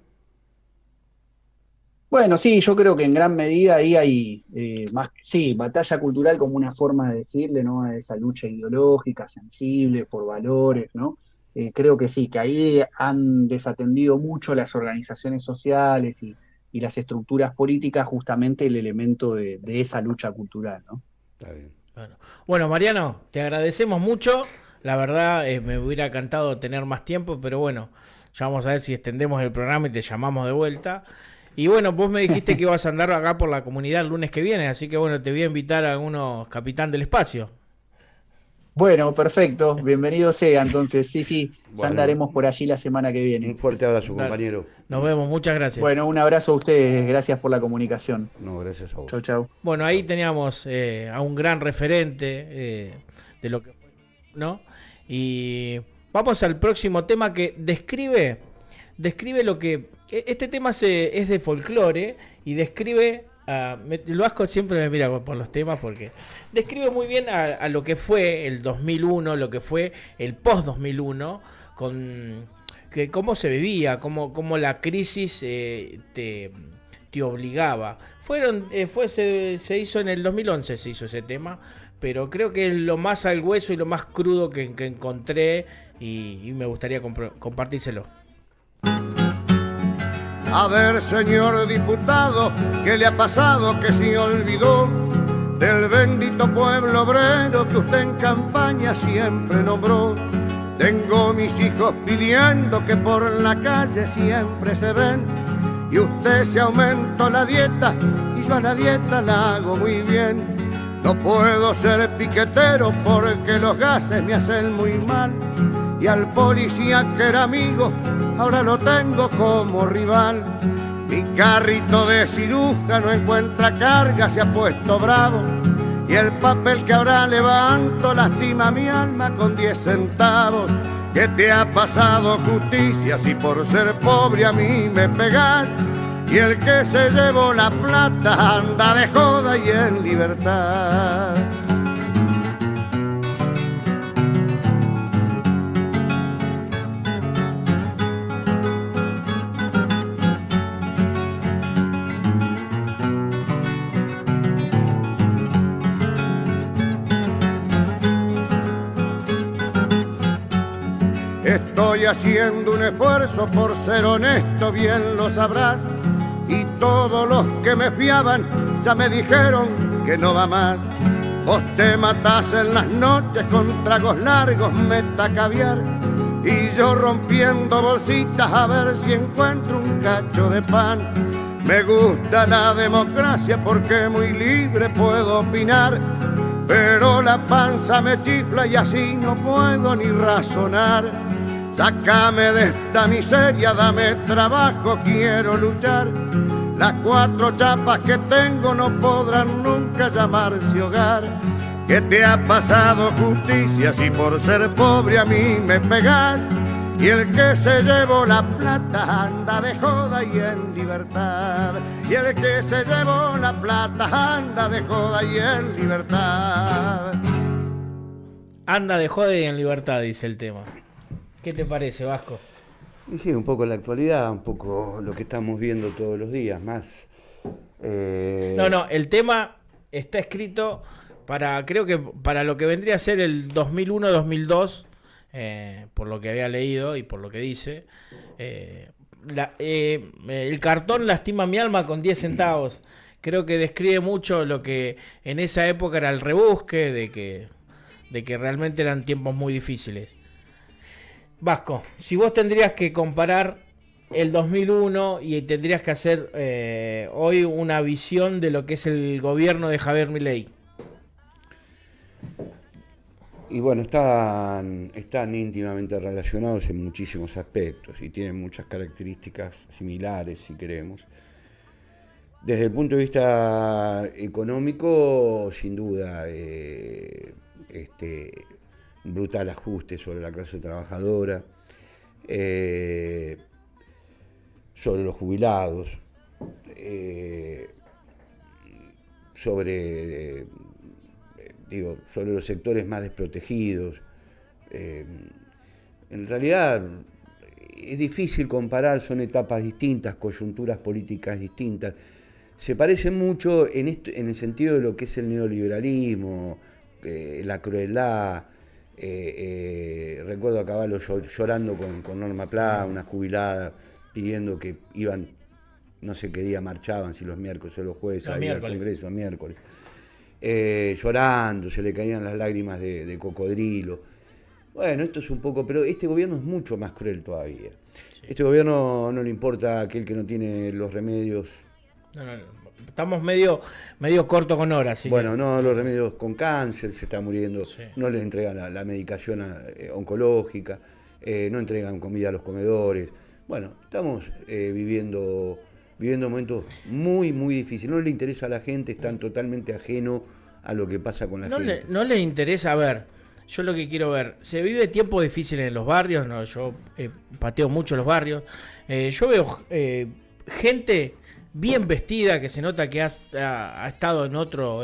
Bueno, sí, yo creo que en gran medida ahí hay más, sí, batalla cultural como una forma de decirle, ¿no? A esa lucha ideológica, sensible, por valores, ¿no? Creo que sí, que ahí han desatendido mucho las organizaciones sociales y las estructuras políticas justamente el elemento de esa lucha cultural, ¿no? Está bien. Bueno, Mariano, te agradecemos mucho. La verdad, me hubiera encantado tener más tiempo, pero bueno, ya vamos a ver si extendemos el programa y te llamamos de vuelta. Y bueno, vos me dijiste que ibas a andar acá por la comunidad el lunes que viene, así que bueno, te voy a invitar a algunos capitán del espacio. Bueno, perfecto, bienvenido sea, entonces, sí, Bueno, ya andaremos por allí la semana que viene. un fuerte abrazo, compañero. Nos vemos, muchas gracias. Bueno, un abrazo a ustedes, gracias por la comunicación. No, gracias a vos. Chau. Bueno, ahí teníamos a un gran referente de lo que fue, ¿no? Y vamos al próximo tema que describe lo que... Este tema es de folclore y describe... el Vasco siempre me mira por los temas porque describe muy bien a lo que fue el 2001, lo que fue el post-2001, que cómo se vivía, cómo la crisis te obligaba. Se hizo en el 2011, se hizo ese tema, pero creo que es lo más al hueso y lo más crudo que encontré y me gustaría compartírselo. A ver, señor diputado, ¿qué le ha pasado que se olvidó del bendito pueblo obrero que usted en campaña siempre nombró? Tengo mis hijos pidiendo que por la calle siempre se ven, y usted se aumentó la dieta y yo a la dieta la hago muy bien. No puedo ser piquetero porque los gases me hacen muy mal, y al policía que era amigo ahora lo tengo como rival. Mi carrito de ciruja no encuentra carga, se ha puesto bravo, y el papel que ahora levanto lastima mi alma con 10 centavos. ¿Qué te ha pasado, justicia, si por ser pobre a mí me pegás? y el que se llevó la plata anda de joda y en libertad. Estoy haciendo un esfuerzo por ser honesto, bien lo sabrás. Y todos los que me fiaban ya me dijeron que no va más. Vos te matás en las noches con tragos largos, meta caviar. Y yo rompiendo bolsitas a ver si encuentro un cacho de pan. Me gusta la democracia porque muy libre puedo opinar. Pero la panza me chifla y así no puedo ni razonar. Sácame de esta miseria, dame trabajo, quiero luchar. Las 4 chapas que tengo no podrán nunca llamarse hogar. ¿Qué te ha pasado, justicia, si por ser pobre a mí me pegás? Y el que se llevó la plata anda de joda y en libertad. Y el que se llevó la plata anda de joda y en libertad. Anda de joda y en libertad, dice el tema. ¿Qué te parece, Vasco? Y sí, un poco la actualidad, un poco lo que estamos viendo todos los días, más. No, el tema está escrito para, creo que para lo que vendría a ser el 2001-2002, por lo que había leído y por lo que dice. El cartón lastima mi alma con 10 centavos. Creo que describe mucho lo que en esa época era el rebusque, de que realmente eran tiempos muy difíciles. Vasco, si vos tendrías que comparar el 2001 y tendrías que hacer hoy una visión de lo que es el gobierno de Javier Milei. Y bueno, están íntimamente relacionados en muchísimos aspectos y tienen muchas características similares, si queremos. Desde el punto de vista económico, sin duda, brutal ajuste sobre la clase trabajadora, sobre los jubilados, sobre los sectores más desprotegidos. En realidad es difícil comparar, son etapas distintas, coyunturas políticas distintas. Se parecen mucho en el sentido de lo que es el neoliberalismo, la crueldad. Recuerdo a Caballo llorando con Norma Pla, unas jubiladas, pidiendo que iban, no sé qué día marchaban, si los miércoles o los jueves, al Congreso, miércoles. Llorando, se le caían las lágrimas de cocodrilo. Bueno, esto es un poco, pero este gobierno es mucho más cruel todavía. Sí. Este gobierno no le importa a aquel que no tiene los remedios. No. Estamos medio corto con horas. Bueno, no, los remedios con cáncer, se está muriendo, sí. No les entregan la medicación oncológica, no entregan comida a los comedores. Bueno, estamos viviendo momentos muy, muy difíciles. No le interesa a la gente, están totalmente ajenos a lo que pasa con la gente. No les interesa, a ver, yo lo que quiero ver, se vive tiempos difíciles en los barrios, no, yo pateo mucho los barrios, yo veo gente bien vestida, que se nota que ha estado en otro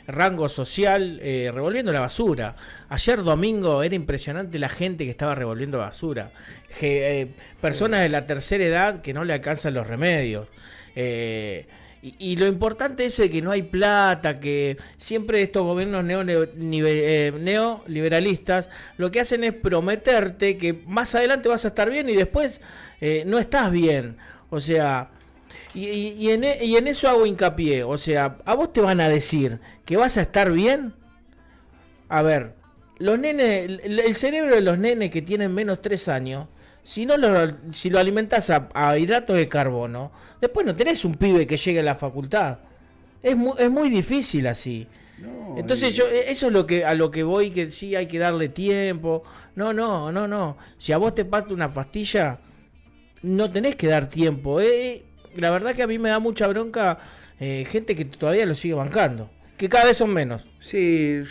rango social, revolviendo la basura. Ayer domingo era impresionante la gente que estaba revolviendo basura. Personas de la tercera edad que no le alcanzan los remedios. Y lo importante es que no hay plata, que siempre estos gobiernos neoliberalistas lo que hacen es prometerte que más adelante vas a estar bien y después no estás bien. O sea... Y en eso hago hincapié, o sea, ¿a vos te van a decir que vas a estar bien? A ver, los nenes, el cerebro de los nenes que tienen menos 3 años, si lo alimentás a hidratos de carbono, después no tenés un pibe que llegue a la facultad. Es muy difícil así. No, entonces eso es a lo que voy, que sí hay que darle tiempo. No. Si a vos te pasa una pastilla, no tenés que dar tiempo, La verdad que a mí me da mucha bronca gente que todavía lo sigue bancando, que cada vez son menos. Sí.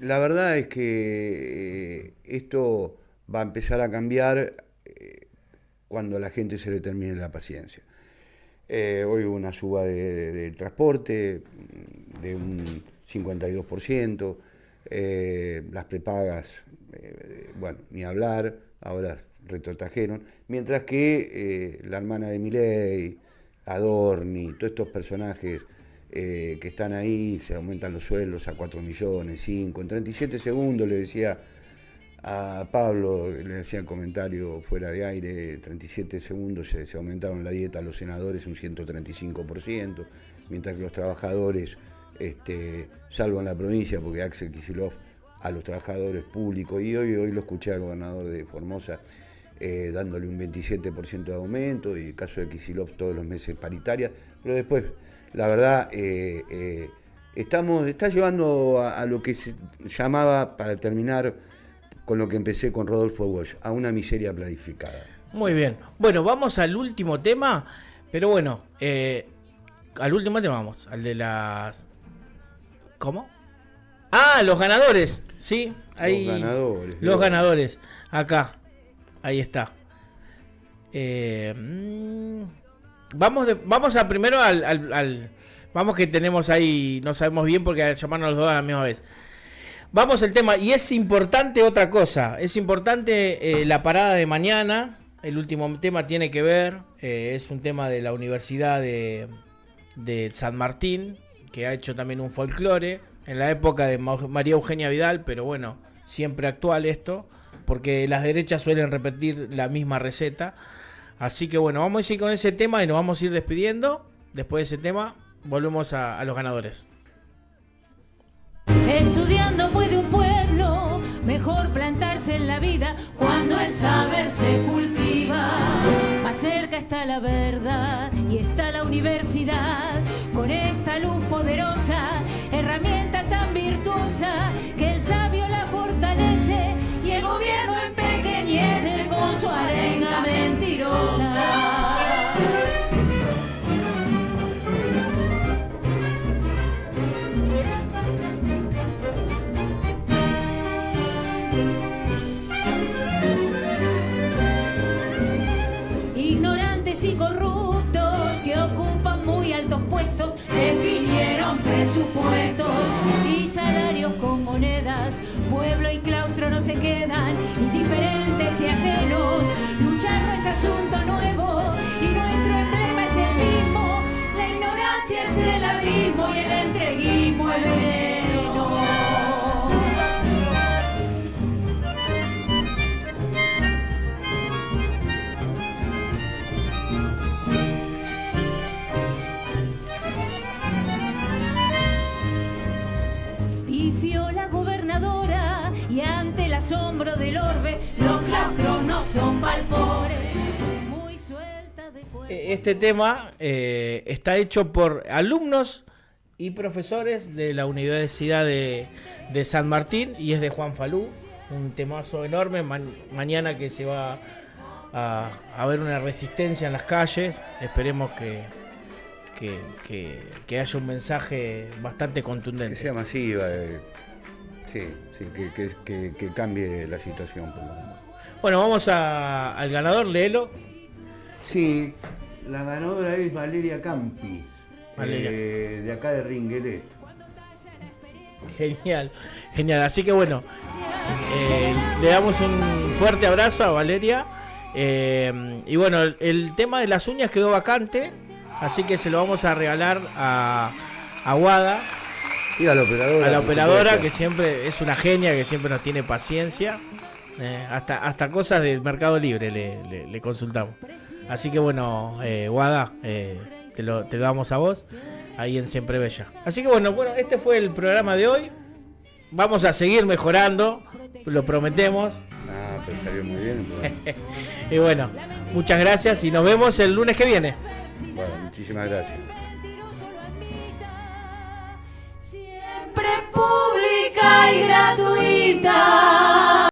La verdad es que esto va a empezar a cambiar cuando a la gente se le termine la paciencia. Hoy hubo una suba de transporte de un 52%, las prepagas, bueno, ni hablar, ahora retrotrajeron, mientras que la hermana de Milei, Adorni, todos estos personajes que están ahí, se aumentan los sueldos a 4 millones, 5, en 37 segundos le decía a Pablo, le decía el comentario fuera de aire, 37 segundos se aumentaron la dieta a los senadores un 135%, mientras que los trabajadores, salvo en la provincia, porque Axel Kicillof a los trabajadores públicos, y hoy lo escuché al gobernador de Formosa dándole un 27% de aumento, y el caso de Kicillof todos los meses paritaria, pero después, la verdad, está llevando a lo que se llamaba, para terminar, con lo que empecé con Rodolfo Walsh, a una miseria planificada. Muy bien. Bueno, vamos al último tema, pero bueno, al último tema vamos, al de las... ¿Cómo? Ah, los ganadores, sí, ahí. Los ganadores, acá, ahí está. Vamos a primero al vamos, que tenemos ahí, no sabemos bien porque llamarnos los dos a la misma vez. Vamos al tema, y es importante otra cosa, es importante la parada de mañana. El último tema tiene que ver, es un tema de la Universidad de San Martín, que ha hecho también un folclore en la época de María Eugenia Vidal, pero bueno, siempre actual esto, porque las derechas suelen repetir la misma receta. Así que bueno, vamos a ir con ese tema y nos vamos a ir despidiendo. Después de ese tema, volvemos a los ganadores. Estudiando puede un pueblo mejor plantarse en la vida cuando el saber se cultiva. Más cerca está la verdad y está la universidad con esta luz poderosa, herramienta tan virtuosa que el sabio la fortalece y el gobierno empequeñece con su arenga mentirosa. Y corruptos que ocupan muy altos puestos definieron presupuestos y salarios con monedas. Pueblo y claustro no se quedan indiferentes y ajenos. Luchar no es asunto nuevo y nuestro emblema es el mismo. La ignorancia es el abismo y el entreguismo el veneno. La gobernadora y ante el asombro del orbe los claustros no son palpores. Muy suelta de cuerpo. Este tema está hecho por alumnos y profesores de la Universidad de San Martín y es de Juan Falú, un temazo enorme. Mañana que se va a ver una resistencia en las calles, esperemos que haya un mensaje bastante contundente. Que sea masiva, sí, que cambie la situación. Bueno, vamos al ganador, léelo. Sí, la ganadora es Valeria Campi, de acá de Ringuelet. Genial, así que bueno, le damos un fuerte abrazo a Valeria. Y bueno, el tema de las uñas quedó vacante, así que se lo vamos a regalar a Guada. Y a la operadora, que siempre es una genia, que siempre nos tiene paciencia. Hasta cosas del Mercado Libre le consultamos. Así que bueno, Guada, te lo damos a vos, ahí en Siempre Bella. Así que bueno, este fue el programa de hoy. Vamos a seguir mejorando, lo prometemos. Pero salió muy bien. Y bueno, muchas gracias y nos vemos el lunes que viene. Bueno, muchísimas gracias. Siempre pública y gratuita.